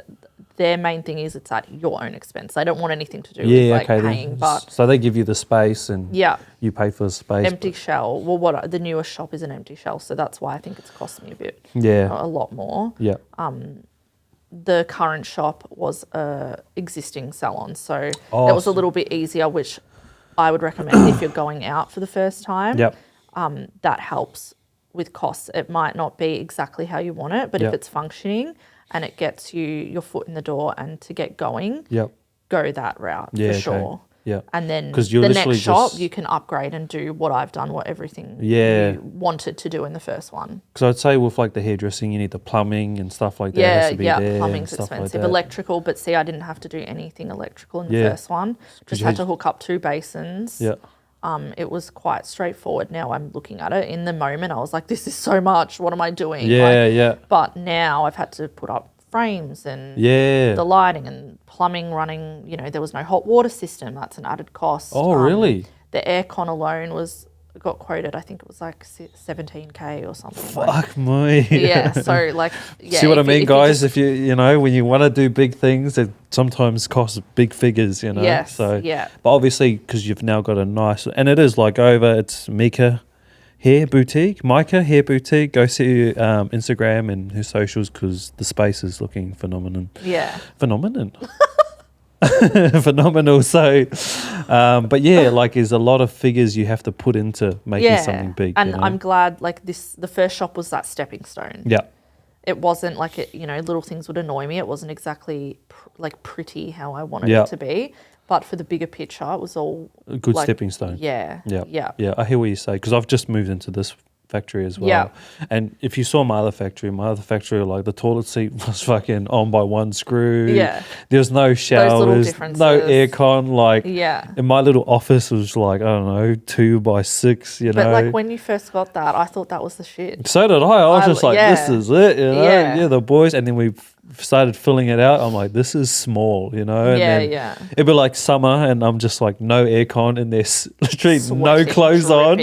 their main thing is it's at your own expense. They don't want anything to do with paying. But so they give you the space and you pay for the space. Empty shell. Well, the newest shop is an empty shell, so that's why I think it's cost me a lot more. Yeah. The current shop was a existing salon, so it was a little bit easier, which I would recommend if you're going out for the first time. Yep. That helps with costs. It might not be exactly how you want it, but if it's functioning and it gets you your foot in the door and to get going, go that route for sure. Yeah. And then the next shop, you can upgrade and do what I've done, everything you wanted to do in the first one. Because I'd say with like the hairdressing, you need the plumbing and stuff like that. Has to be there plumbing's expensive. Like electrical, but see, I didn't have to do anything electrical in the first one. Just had to hook up 2 basins. Yeah. It was quite straightforward. Now I'm looking at it. In the moment, I was like, this is so much. What am I doing? But now I've had to put up frames and the lighting and plumbing running. There was no hot water system. That's an added cost. Oh, really? The aircon alone got quoted, I think it was like 17K or something. Fuck me. Yeah, so see what I mean, guys? If you when you want to do big things, it sometimes costs big figures, Yes, so but obviously because you've now got a nice, and it is like it's Mika Hair Boutique, Mika Hair Boutique. Go see Instagram and her socials because the space is looking phenomenal. Yeah. Phenomenal. Phenomenal. So, but there's a lot of figures you have to put into making something big. And I'm glad the first shop was that stepping stone. Yeah. It wasn't like little things would annoy me. It wasn't exactly pretty how I wanted it to be. But for the bigger picture, it was all a good stepping stone. Yeah. I hear what you say because I've just moved into this factory as well. Yeah. And if you saw my other factory, like the toilet seat was fucking on by one screw. Yeah. There's no showers, no aircon. In my little office was like, I don't know, 2 by 6, But when you first got that, I thought that was the shit. So did I. I was just like, this is it, Yeah, the boys. And then we started filling it out. I'm like, this is small, And it'd be like summer and I'm just like, no aircon and there's literally no clothes on.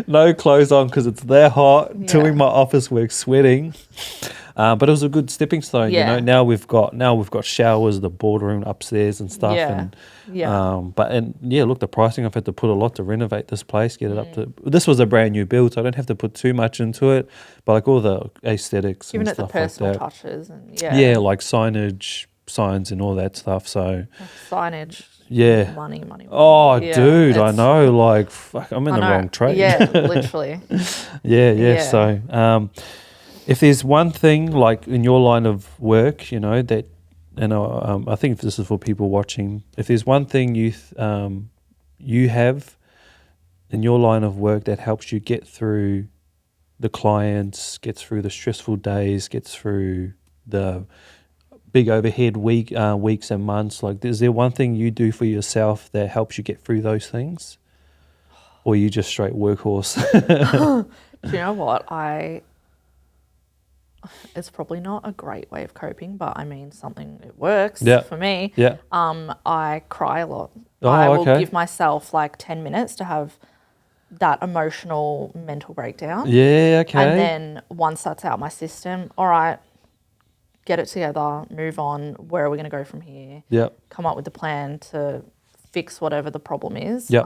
No clothes on because it's that hot. Till in my office work sweating. But it was a good stepping stone, Now we've got showers, the boardroom upstairs and stuff. Look, the pricing, I've had to put a lot to renovate this place, get it up to. This was a brand new build, so I don't have to put too much into it. But all the aesthetics, giving and it stuff the personal like that. touches, and like signage, signs, and all that stuff. So signage. Yeah. Money. Oh, dude, I know. Fuck, I'm in the wrong trade. Yeah, literally. Yeah. So, if there's one thing in your line of work, that, and I think this is for people watching, if there's one thing you have in your line of work that helps you get through the clients, gets through the stressful days, gets through the big overhead weeks and months, is there one thing you do for yourself that helps you get through those things? Or are you just straight workhorse? Do you know what? It's probably not a great way of coping, but it works for me. Yeah. I cry a lot. Oh, I will give myself 10 minutes to have that emotional mental breakdown. Yeah, okay. And then once that's out my system, all right, get it together, move on. Where are we going to go from here? Yep. Come up with a plan to fix whatever the problem is. Yep.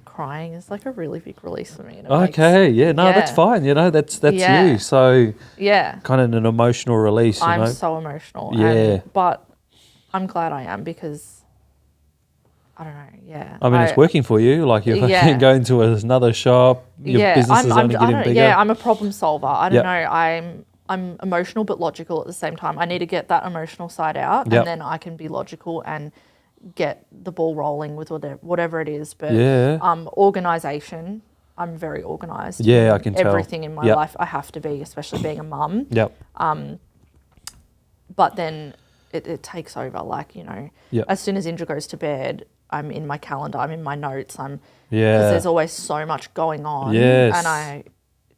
Crying is like a really big release for me. That's fine. You know, that's you. So kind of an emotional release. I'm so emotional. But I'm glad I am because I don't know. Yeah. I mean, it's working for you. Like you're going to another shop. Your business is only getting bigger. Yeah, I'm a problem solver. I don't know. I'm emotional but logical at the same time. I need to get that emotional side out, and then I can be logical and get the ball rolling with whatever it is. But organisation, I'm very organised. Yeah, I can tell. Everything in my life I have to be, especially being a mum. Yep. But then it takes over. Like, you know, as soon as Indra goes to bed, I'm in my calendar, I'm in my notes, because there's always so much going on, and I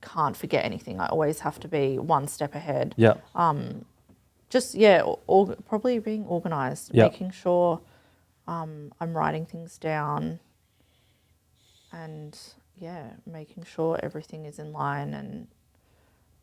can't forget anything. I always have to be one step ahead. Yeah. Probably being organised, making sure I'm writing things down, and making sure everything is in line, and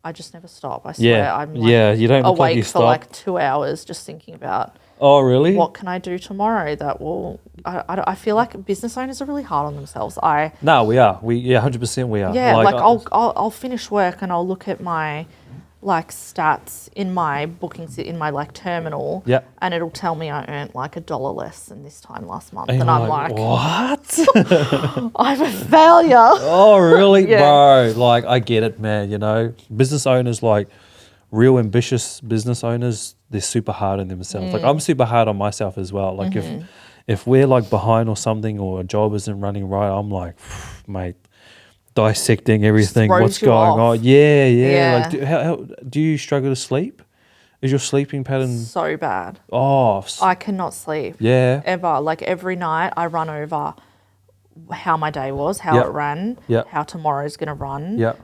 I just never stop. I swear, I'm you don't look like you awake for like 2 hours just thinking about. Oh, really? What can I do tomorrow that will? I feel like business owners are really hard on themselves. No, we are. 100% we are. Yeah, like I'll finish work and I'll look at my like stats in my bookings in my like terminal. Yeah. And it'll tell me I earned like $1 less than this time last month, and I'm like, what? I'm a failure. Oh, really, bro? Like, I get it, man. You know, business owners, like real ambitious business owners, they're super hard on themselves. Like, I'm super hard on myself as well. Like, if we're like behind or something, or a job isn't running right, I'm like, mate, dissecting everything, what's going on. Yeah. Like, how do you struggle to sleep? Is your sleeping pattern so bad? Oh, I cannot sleep. Yeah. Ever. Like, every night I run over how my day was, how it ran, how tomorrow's going to run. Yeah.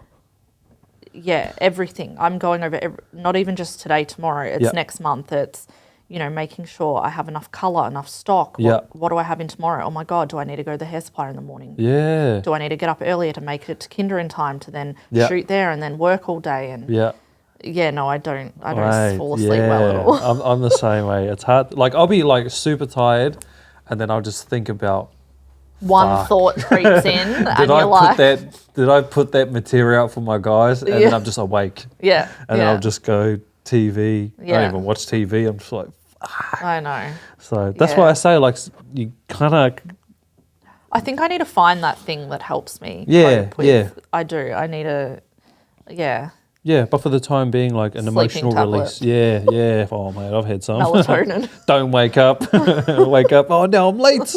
Yeah, everything. I'm going over, not even just today, tomorrow. It's next month. It's, you know, making sure I have enough colour, enough stock. What do I have in tomorrow? Oh, my God, do I need to go to the hair supplier in the morning? Yeah. Do I need to get up earlier to make it to Kinder in time to then shoot there and then work all day? And no, I don't fall asleep well at all. I'm the same way. It's hard. Like, I'll be like super tired, and then I'll just think about one thought creeps in, and you're like, did I put that material out for my guys? And then I'm just awake. Yeah. And then I'll just go TV. I don't even watch TV. I'm just like, I know. So that's why I say, like, you kind of. I think I need to find that thing that helps me. cope with. I do. I need to. Yeah, but for the time being, like an emotional release. Yeah. Oh, mate, I've had some. Melatonin. Don't wake up. Wake up. Oh, now I'm late.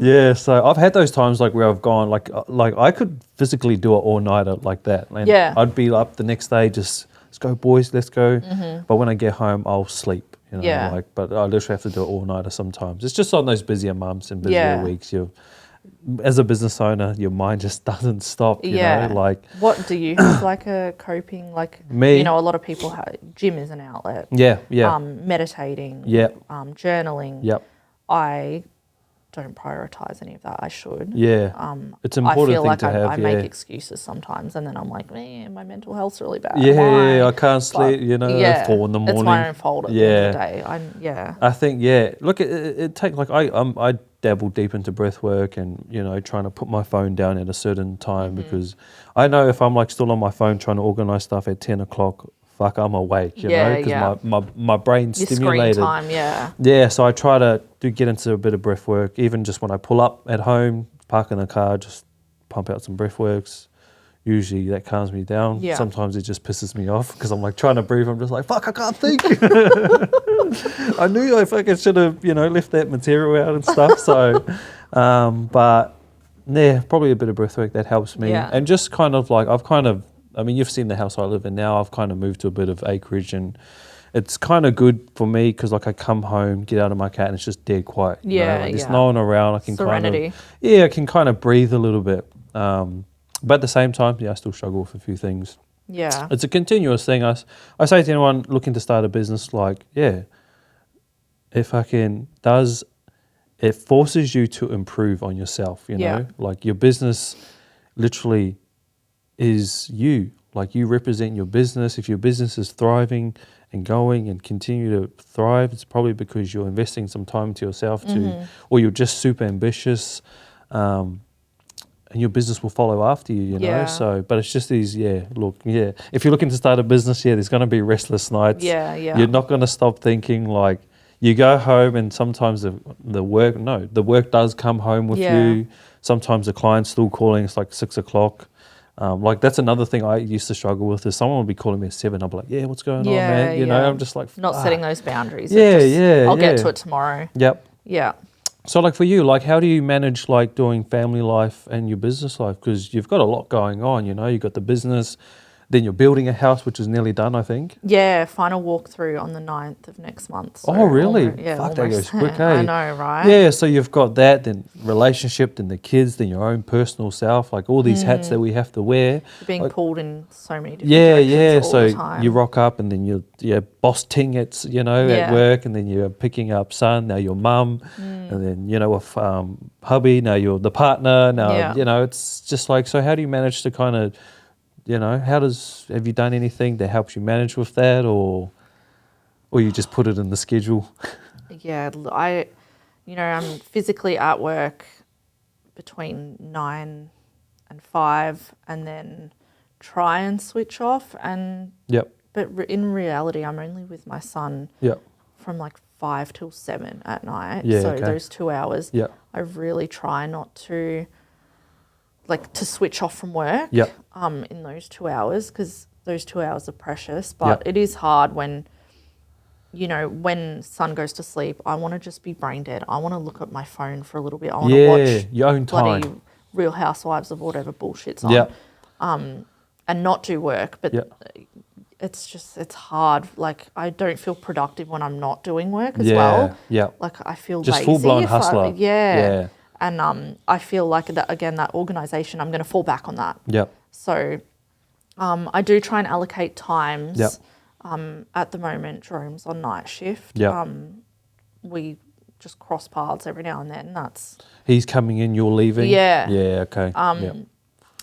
Yeah, so I've had those times like where I've gone, like I could physically do it all-nighter like that. And I'd be up the next day, just, let's go, boys, let's go. But when I get home, I'll sleep. You know, but I literally have to do it all-nighter sometimes. It's just on those busier months and busier weeks. As a business owner, your mind just doesn't stop, you know, like. What do you have, like a coping, like, me? You know, a lot of people have, gym is an outlet. Yeah. Meditating. Journaling. Yep. I don't prioritize any of that. I should. Yeah. It's an important thing to have. I make excuses sometimes, and then I'm like, man, my mental health's really bad. Yeah, I can't sleep, you know, 4 in the morning. It's my own fault at the end of the day. I think, look, it takes, like, I dabble deep into breath work and, you know, trying to put my phone down at a certain time because I know if I'm like still on my phone trying to organise stuff at 10 o'clock, fuck, I'm awake, you know, because my brain's stimulated. Screen time, Yeah, so I try to get into a bit of breath work, even just when I pull up at home, park in the car, just pump out some breath works. Usually that calms me down. Yeah. Sometimes it just pisses me off because I'm like trying to breathe. I'm just like, fuck, I can't think. I knew I fucking should have, you know, left that material out and stuff. So, but yeah, probably a bit of breath work that helps me. Yeah. And just kind of like, I mean, you've seen the house I live in now. I've kind of moved to a bit of acreage, and it's kind of good for me because like I come home, get out of my cat, and it's just dead quiet. There's no one around. I can Serenity. I can kind of breathe a little bit. But at the same time, I still struggle with a few things. Yeah. It's a continuous thing. I say to anyone looking to start a business, like, it forces you to improve on yourself, you know? Like, your business literally is you. Like you represent your business. If your business is thriving and going and continue to thrive, it's probably because you're investing some time into yourself or you're just super ambitious, and your business will follow after you, you know? So, but it's just these, if you're looking to start a business, there's going to be restless nights. You're not going to stop thinking. Like you go home and sometimes the work does come home with you. Sometimes the client's still calling. It's like 6 o'clock. Like that's another thing I used to struggle with is someone would be calling me at 7. I'll be like, what's going on, man? You know, I'm just like... Not setting those boundaries. I'll get to it tomorrow. Yep. Yeah. So like for you, like how do you manage like doing family life and your business life? Because you've got a lot going on, you know, you've got the business, then you're building a house, which is nearly done, I think. Yeah, final walkthrough on the 9th of next month. So oh, really? Fuck, that goes quick, eh? I know, right? Yeah, so you've got that, then relationship, then the kids, then your own personal self, like all these hats that we have to wear. You're being pulled in so many different directions all the time. So you rock up and then you're boss ting at, at work, and then you're picking up son, now you're mum, and then, with hubby, now you're the partner, now, it's just like, so how do you manage to kind of, have you done anything that helps you manage with that, or you just put it in the schedule? Yeah, I'm physically at work between 9 and 5 and then try and switch off. But in reality, I'm only with my son from like 5 till 7 at night. Those 2 hours, I really try not to... to switch off from work in those 2 hours, because those 2 hours are precious. But it is hard when, when son goes to sleep, I want to just be brain dead. I want to look at my phone for a little bit. I want to watch your own bloody time. Real Housewives of whatever bullshit's on, and not do work. But it's hard. Like I don't feel productive when I'm not doing work as well. Like I feel just lazy. full-blown hustler. And I feel like that organisation, I'm going to fall back on that. So I do try and allocate times. At the moment, Jerome's on night shift. We just cross paths every now and then. He's coming in, you're leaving? Yeah, okay.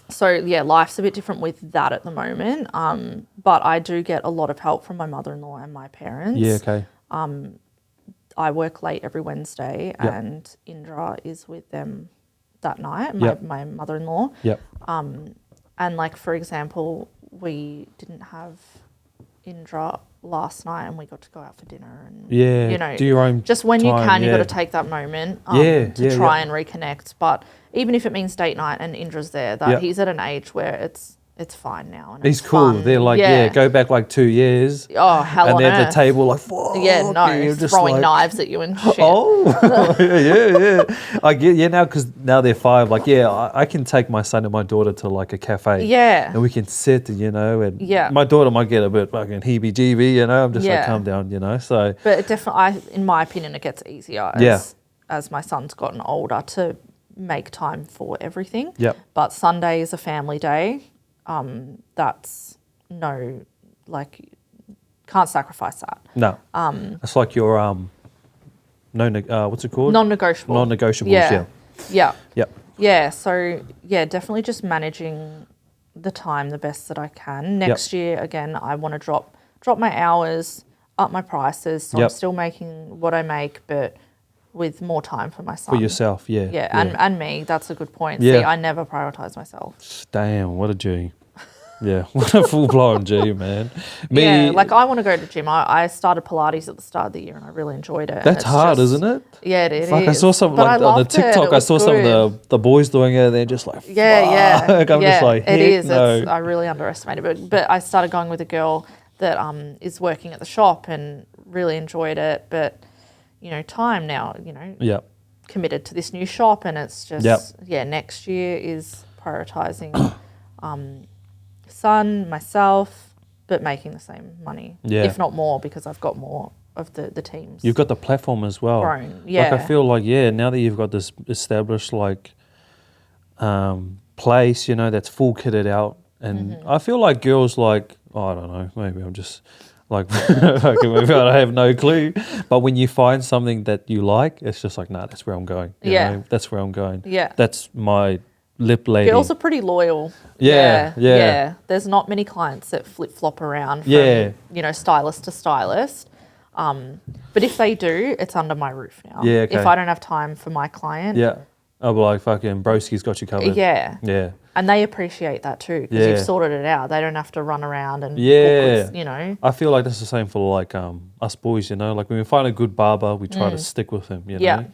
So, life's a bit different with that at the moment. But I do get a lot of help from my mother-in-law and my parents. Yeah, okay. I work late every Wednesday and Indra is with them that night, my mother-in-law. And like, for example, we didn't have Indra last night and we got to go out for dinner and, do your own just when you time, can, you've got to take that moment to try and reconnect. But even if it means date night and Indra's there, he's at an age where it's fine now. And he's cool. Fun. They're like, go back like 2 years. Oh, hell and on they're at earth. the table like, fuck. Yeah, no, just throwing knives at you and shit. Oh, yeah. I get, now because now they're 5, like, I can take my son and my daughter to like a cafe. Yeah. And we can sit, and my daughter might get a bit fucking heebie-jeebie, I'm just like, calm down, so. But it definitely, in my opinion, it gets easier as my son's gotten older to make time for everything. But Sunday is a family day. That's can't sacrifice that. No. It's like your what's it called? Non-negotiable. Non-negotiables. Yeah. So definitely just managing the time the best that I can. Next year, again, I want to drop my hours, up my prices. So I'm still making what I make, but with more time for my son. For yourself, and me. That's a good point. Yeah. See, I never prioritize myself. Damn, what a G. Yeah, what a full-blown G, man. I want to go to the gym. I started Pilates at the start of the year and I really enjoyed it. That's hard, isn't it? Yeah, it is. I saw some on the TikTok. I saw some of the boys doing it. They're just like, I'm just like, it is. No. I really underestimated it. But I started going with a girl that is working at the shop and really enjoyed it. But time now. Committed to this new shop, and it's just next year is prioritizing. Son, myself, but making the same money, if not more, because I've got more of the teams. You've got the platform as well. Grown, Like I feel like now that you've got this established place, that's full kitted out, and I feel like girls I don't know, maybe I'm just like maybe I have no clue, but when you find something that you like, it's just like, nah, that's where I'm going. You know? That's where I'm going. Yeah, that's my lip lady. Girls are pretty loyal. Yeah. There's not many clients that flip-flop around from, stylist to stylist. But if they do, it's under my roof now. Yeah, okay. If I don't have time for my client. Yeah. I'll be like, fucking broski's got you covered. Yeah. Yeah. And they appreciate that too because you've sorted it out. They don't have to run around and book, I feel like that's the same for like us boys, like when we find a good barber, we try to stick with him, know.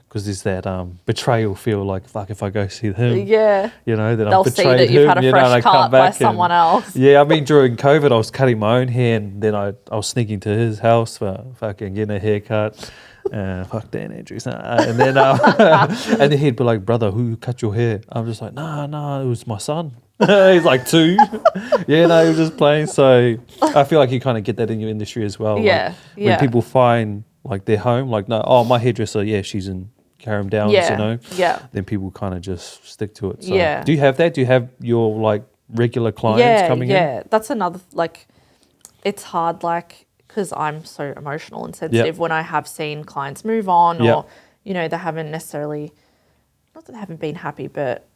Because there's that betrayal feel like, fuck, if I go see them, then they'll I've see betrayed that you've him, had a fresh cut by someone else. Yeah, I mean, during COVID, I was cutting my own hair and then I was sneaking to his house for fucking getting a haircut. Fuck Dan Andrews. And then and then he'd be like, brother, who cut your hair? I'm just like, nah, it was my son. He's like 2. He was just playing. So I feel like you kind of get that in your industry as well. Yeah. Like, when people find like their home, like, no, my hairdresser, she's in Carrum Downs, then people kind of just stick to it. So do you have that? Do you have your like regular clients coming in? Yeah, that's another, like, it's hard, like, because I'm so emotional and sensitive when I have seen clients move on or, they haven't necessarily, not that they haven't been happy, but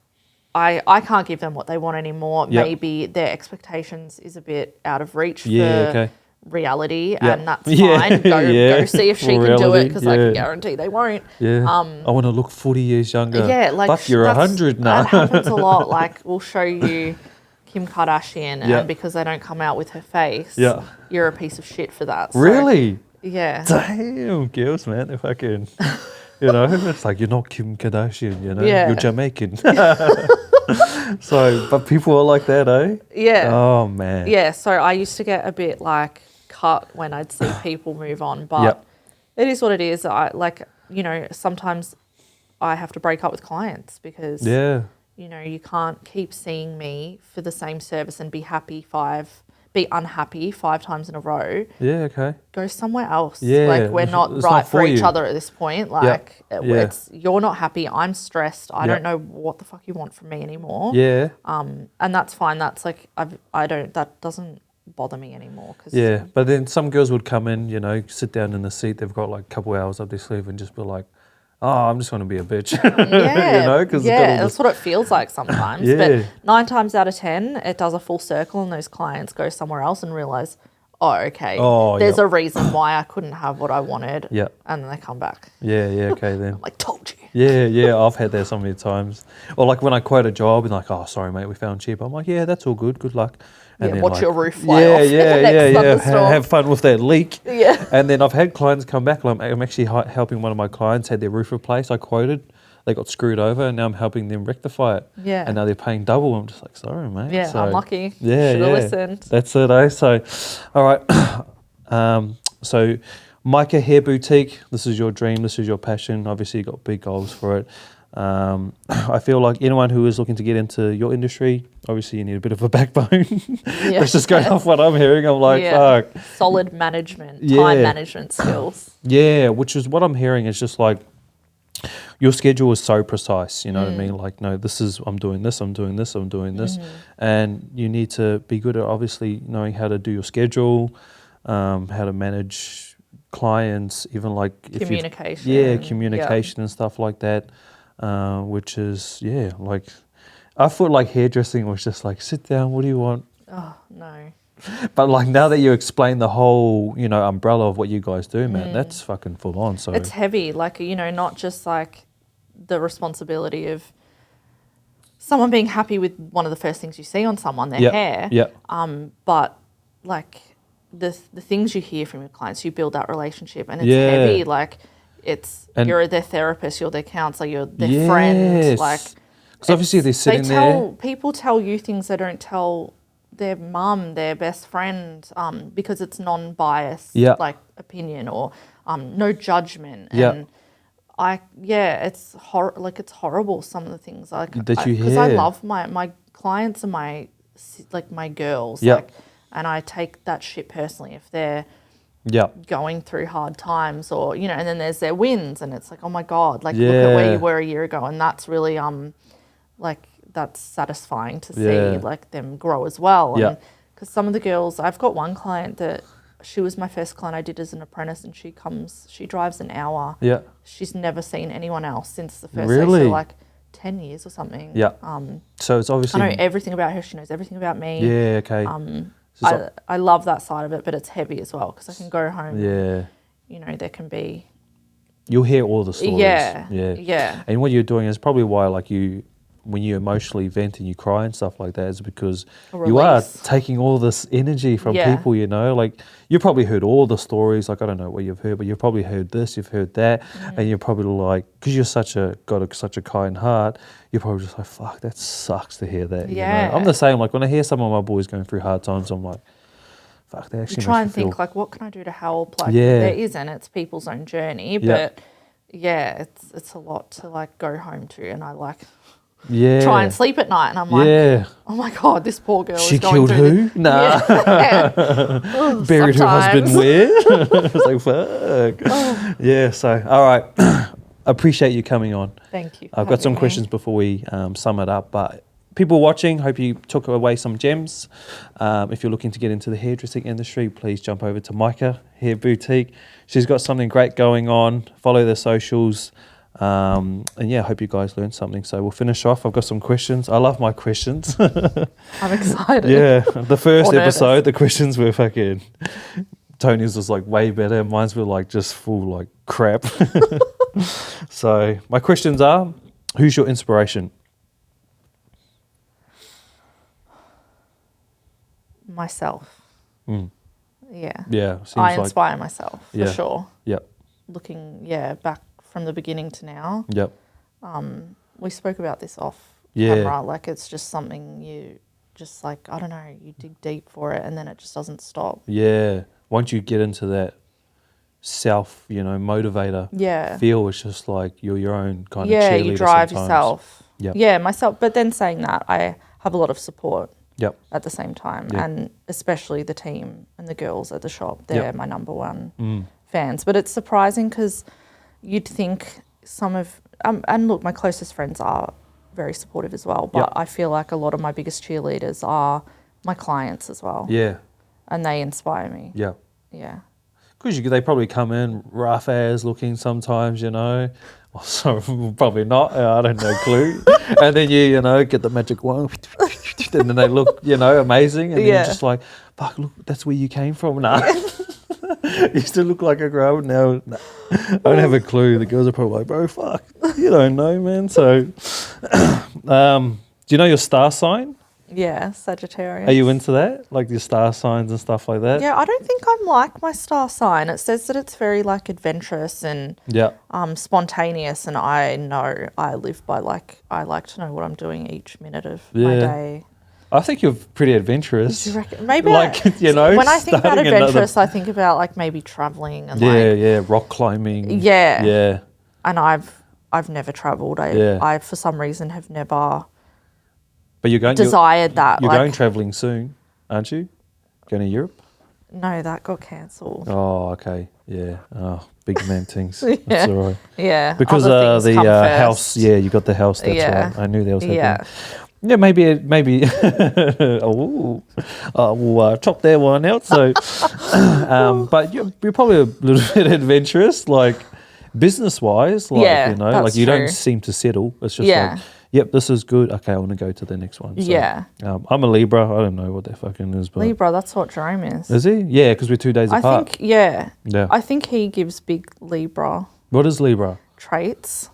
I can't give them what they want anymore. Maybe their expectations is a bit out of reach for reality, and that's fine. Go see if she can do it because I can guarantee they won't. I want to look 40 years younger. Yeah, like, fuck, you're 100 now. That happens a lot. Like, we'll show you Kim Kardashian, and because they don't come out with her face, you're a piece of shit for that. So, really? Yeah. Damn, girls, man, they're fucking, it's like, you're not Kim Kardashian, you're Jamaican. So, but people are like that, eh? Yeah. Oh, man. Yeah, so I used to get a bit like cut when I'd see people move on, but it is what it is. I like, sometimes I have to break up with clients because you can't keep seeing me for the same service and be unhappy 5 times in a row. Yeah, okay. Go somewhere else. Yeah. Like, we're not it's right not for each you. other at this point. Like, it's, you're not happy, I'm stressed, I don't know what the fuck you want from me anymore. Yeah. And that's fine. That's like, that doesn't bother me anymore. But then some girls would come in, sit down in the seat, they've got like a couple hours up their sleeve and just be like, I'm just going to be a bitch. That's what it feels like sometimes. But 9 times out of 10, it does a full circle and those clients go somewhere else and realise, there's a reason why I couldn't have what I wanted. Yeah. And then they come back. Yeah, okay then. I'm like, told you. Yeah, I've had that so many times. Or like when I quote a job and like, sorry mate, we found cheap. I'm like, that's all good luck. And then watch your roof fly off. Have fun with that leak. Yeah. And then I've had clients come back. Like, I'm actually helping one of my clients had their roof replaced. I quoted, they got screwed over, and now I'm helping them rectify it. Yeah. And now they're paying double. I'm just like, sorry, mate. Yeah, so, I'm lucky. Yeah, should have listened. That's it, eh? So, all right. So, Mika Hair Boutique. This is your dream. This is your passion. Obviously, you got big goals for it. I feel like anyone who is looking to get into your industry, obviously you need a bit of a backbone. That's just going off what I'm hearing. I'm like, fuck. Solid management, time management skills. Yeah, which is what I'm hearing is just like, your schedule is so precise, you know what I mean? Like, no, I'm doing this. And you need to be good at obviously knowing how to do your schedule, how to manage clients, even like communication. Communication and stuff like that. Which is, like, I thought like hairdressing was just like, sit down, what do you want? Oh, no. But like now that you explain the whole, umbrella of what you guys do, man, that's fucking full on. So it's heavy, like, not just like the responsibility of someone being happy with one of the first things you see on someone, their hair. Yeah. But like the things you hear from your clients, you build that relationship, and it's heavy. Like you're their therapist, you're their counselor, you're their friend. Like, because obviously they're sitting there. People tell you things they don't tell their mum, their best friend, because it's non-biased, like opinion or no judgment. And it's horrible. Some of the things that you hear, because I love my clients and my girls, and I take that shit personally if they're going through hard times or and then there's their wins and it's like, oh my god, like look at where you were a year ago, and that's really that's satisfying to see like them grow as well. And because some of the girls, I've got one client that she was my first client I did as an apprentice, and she drives an hour. She's never seen anyone else since the first day. So like 10 years or something. Yeah. So it's obviously... I know everything about her. She knows everything about me. Yeah, okay. I love that side of it, but it's heavy as well because I can go home. Yeah. And, there can be... You'll hear all the stories. Yeah. And what you're doing is probably why, like, when you emotionally vent and you cry and stuff like that, is because you are taking all this energy from people, like you've probably heard all the stories, like I don't know what you've heard, but you've probably heard this, you've heard that, and you're probably like, because you're got such a kind heart, you're probably just like, fuck, that sucks to hear that. I'm the same, like when I hear some of my boys going through hard times, I'm like, fuck, that actually you try and think like, what can I do to help? Like there isn't, it's people's own journey, but it's a lot to like go home to, and I like... try and sleep at night, and I'm like, oh my God, this poor girl she is going killed through who? Nah. Buried her husband where? It's like, fuck. Yeah, so, all right. Appreciate you coming on. Thank you. I've got some questions before we sum it up, but people watching, hope you took away some gems. If you're looking to get into the hairdressing industry, please jump over to Mika Hair Boutique. She's got something great going on. Follow their socials. And I hope you guys learned something. So we'll finish off. I've got some questions. I love my questions. I'm excited. Yeah, the first episode, the questions were fucking... Tony's was like way better. Mine's were like just full like crap. So my questions are, who's your inspiration? Myself. Yeah. Yeah. I inspire myself for sure. Yep. Looking, back from the beginning to now. Yep. We spoke about this off camera. Like it's just something you just like, I don't know, you dig deep for it and then it just doesn't stop. Yeah. Once you get into that self, motivator feel, it's just like you're your own kind of cheerleader. Yeah, you drive yourself. Yep. Yeah, myself. But then saying that, I have a lot of support at the same time. Yep. And especially the team and the girls at the shop. They're my number one fans. But it's surprising because you'd think some of... and look, my closest friends are very supportive as well. But I feel like a lot of my biggest cheerleaders are my clients as well. Yeah. And they inspire me. Yeah. Yeah. Because they probably come in rough as looking sometimes, Well, so probably not. I don't know, clue. And then you get the magic wand, and then they look, amazing. And then you're just like, fuck, look, that's where you came from. Nah. You still look like a girl now. Nah. I don't have a clue. The girls are probably like, bro, fuck. You don't know, man. So, do you know your star sign? Yeah, Sagittarius. Are you into that? Like your star signs and stuff like that? Yeah, I don't think I'm like my star sign. It says that it's very like adventurous and spontaneous, and I know I live by I like to know what I'm doing each minute of my day. I think you're pretty adventurous. Do you reckon? Maybe when I think about adventurous, I think about like maybe traveling and rock climbing. Yeah. Yeah. And I've never traveled. I for some reason have never But you're going desired that. You're going traveling soon, aren't you? Going to Europe? No, that got cancelled. Oh, okay. Yeah. Oh, big man things. That's all right. Yeah. Because the house, you got the house, that's right. I knew there was that thing. Yeah, maybe we'll chop that one out. So, but you're probably a little bit adventurous, like business-wise. Like, like you don't seem to settle. It's just like, yep, this is good. Okay, I want to go to the next one. So, I'm a Libra. I don't know what that fucking is. But Libra, that's what Jerome is. Is he? Yeah, because we're 2 days apart. I think, yeah. I think he gives big Libra. What is Libra? Traits.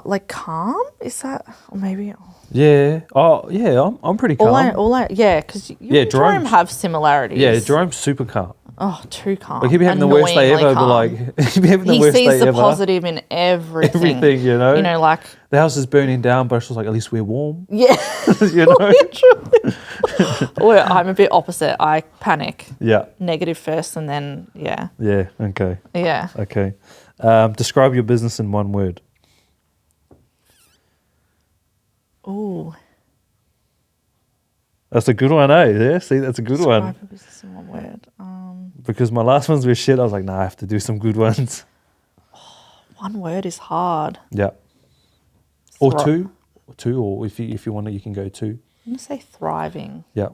Like calm? Is that? Or maybe... Yeah. Oh, yeah, I'm pretty calm. Because you and Jerome have similarities. Yeah, Jerome's super calm. Oh, too calm. Like he'd be having the worst day ever, but like he'd be having the worst day ever. He sees the positive in everything. Everything, like the house is burning down, but it's just like at least we're warm. Yeah. Well, I'm a bit opposite. I panic. Yeah. Negative first, and then Yeah. Okay. Yeah. Okay. Describe your business in one word. Ooh. That's a good one, eh? Yeah, see, that's a good one. Describe a business in one word. Because my last ones were shit, I was like, nah, I have to do some good ones. One word is hard. Yeah. Or two, or if you want to, you can go two. I'm going to say thriving. Yeah.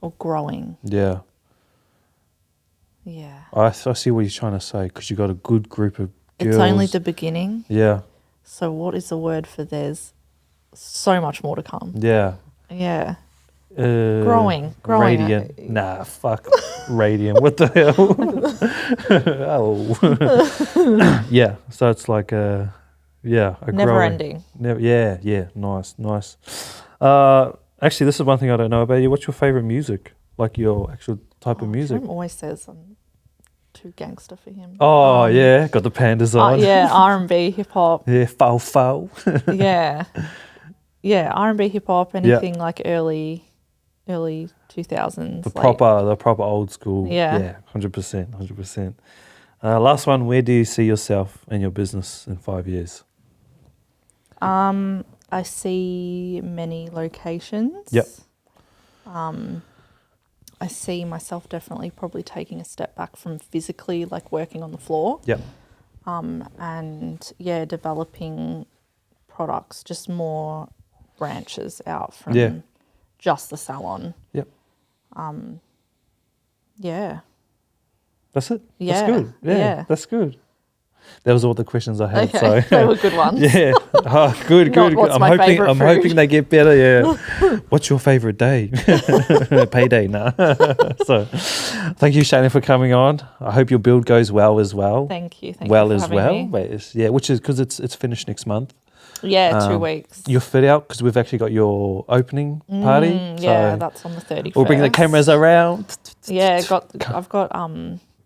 Or growing. Yeah. Yeah. I see what you're trying to say, because you got a good group of girls. It's only the beginning. Yeah. So what is the word for there's so much more to come? Yeah. Yeah. Growing. Radiant. Nah, fuck. Radiant. What the hell? Oh. Yeah. So it's like a never growing. ending. Yeah. Nice. Actually, this is one thing I don't know about you. What's your favorite music? Like your actual type of music? Tim always says I'm too gangster for him. Oh, yeah. Got the pandas on. Yeah, R&B, hip-hop. Yeah, foul. Yeah. Yeah, R&B, hip-hop, anything like early 2000s. The proper old school. Yeah. 100%. Last one, where do you see yourself and your business in 5 years? I see many locations. Yep. I see myself definitely probably taking a step back from physically like working on the floor. Yep. And developing products, just more branches out from just the salon. Yep. Yeah. That's it. Yeah. That's good. Yeah. That's good. That was all the questions I had. Okay. So they were good ones. Yeah. Oh, good. What's I'm my hoping favourite food? hoping they get better. Yeah. What's your favorite day? Payday, nah. So, thank you, Shaylan, for coming on. I hope your build goes well as well. Thank you. Well you as for well. having me. Yeah, which is because it's finished next month. Yeah, 2 weeks. Your fit out, because we've actually got your opening party. Yeah, so that's on the 31st. we'll bring the cameras around. Yeah, I've got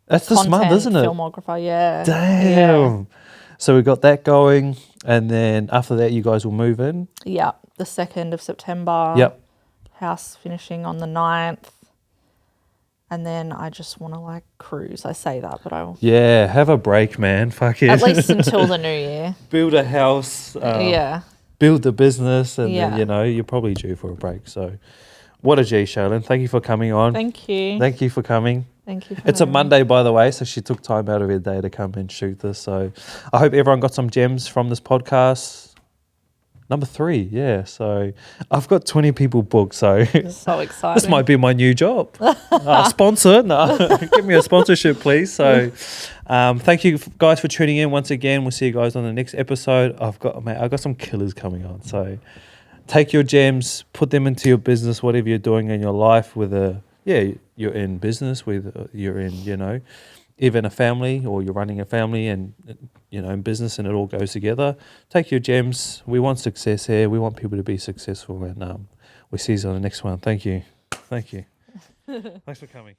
That's this month, isn't it? Filmographer, yeah. Damn. Yeah. So we've got that going, and then after that, you guys will move in. Yeah, the 2nd of September. Yep. House finishing on the 9th. And then I just want to like cruise. I say that, but I will. Yeah, have a break, man. Fuck it. At least until the new year. Build a house. Build the business, and then, you're probably due for a break. So, what a G, Shaylan. Thank you for coming on. Thank you. Thank you for coming. Thank you. It's a Monday, by the way, so she took time out of her day to come and shoot this. So, I hope everyone got some gems from this podcast. Number 3, yeah. So I've got 20 people booked. So exciting. This might be my new job. Sponsor? No, give me a sponsorship, please. So thank you guys for tuning in once again. We'll see you guys on the next episode. I've got some killers coming on. So take your gems, put them into your business, whatever you're doing in your life. Whether you're in business, whether you're in even a family, or you're running a family and in business, and it all goes together. Take your gems. We want success here. We want people to be successful, and we'll see you on the next one. Thank you. Thanks for coming.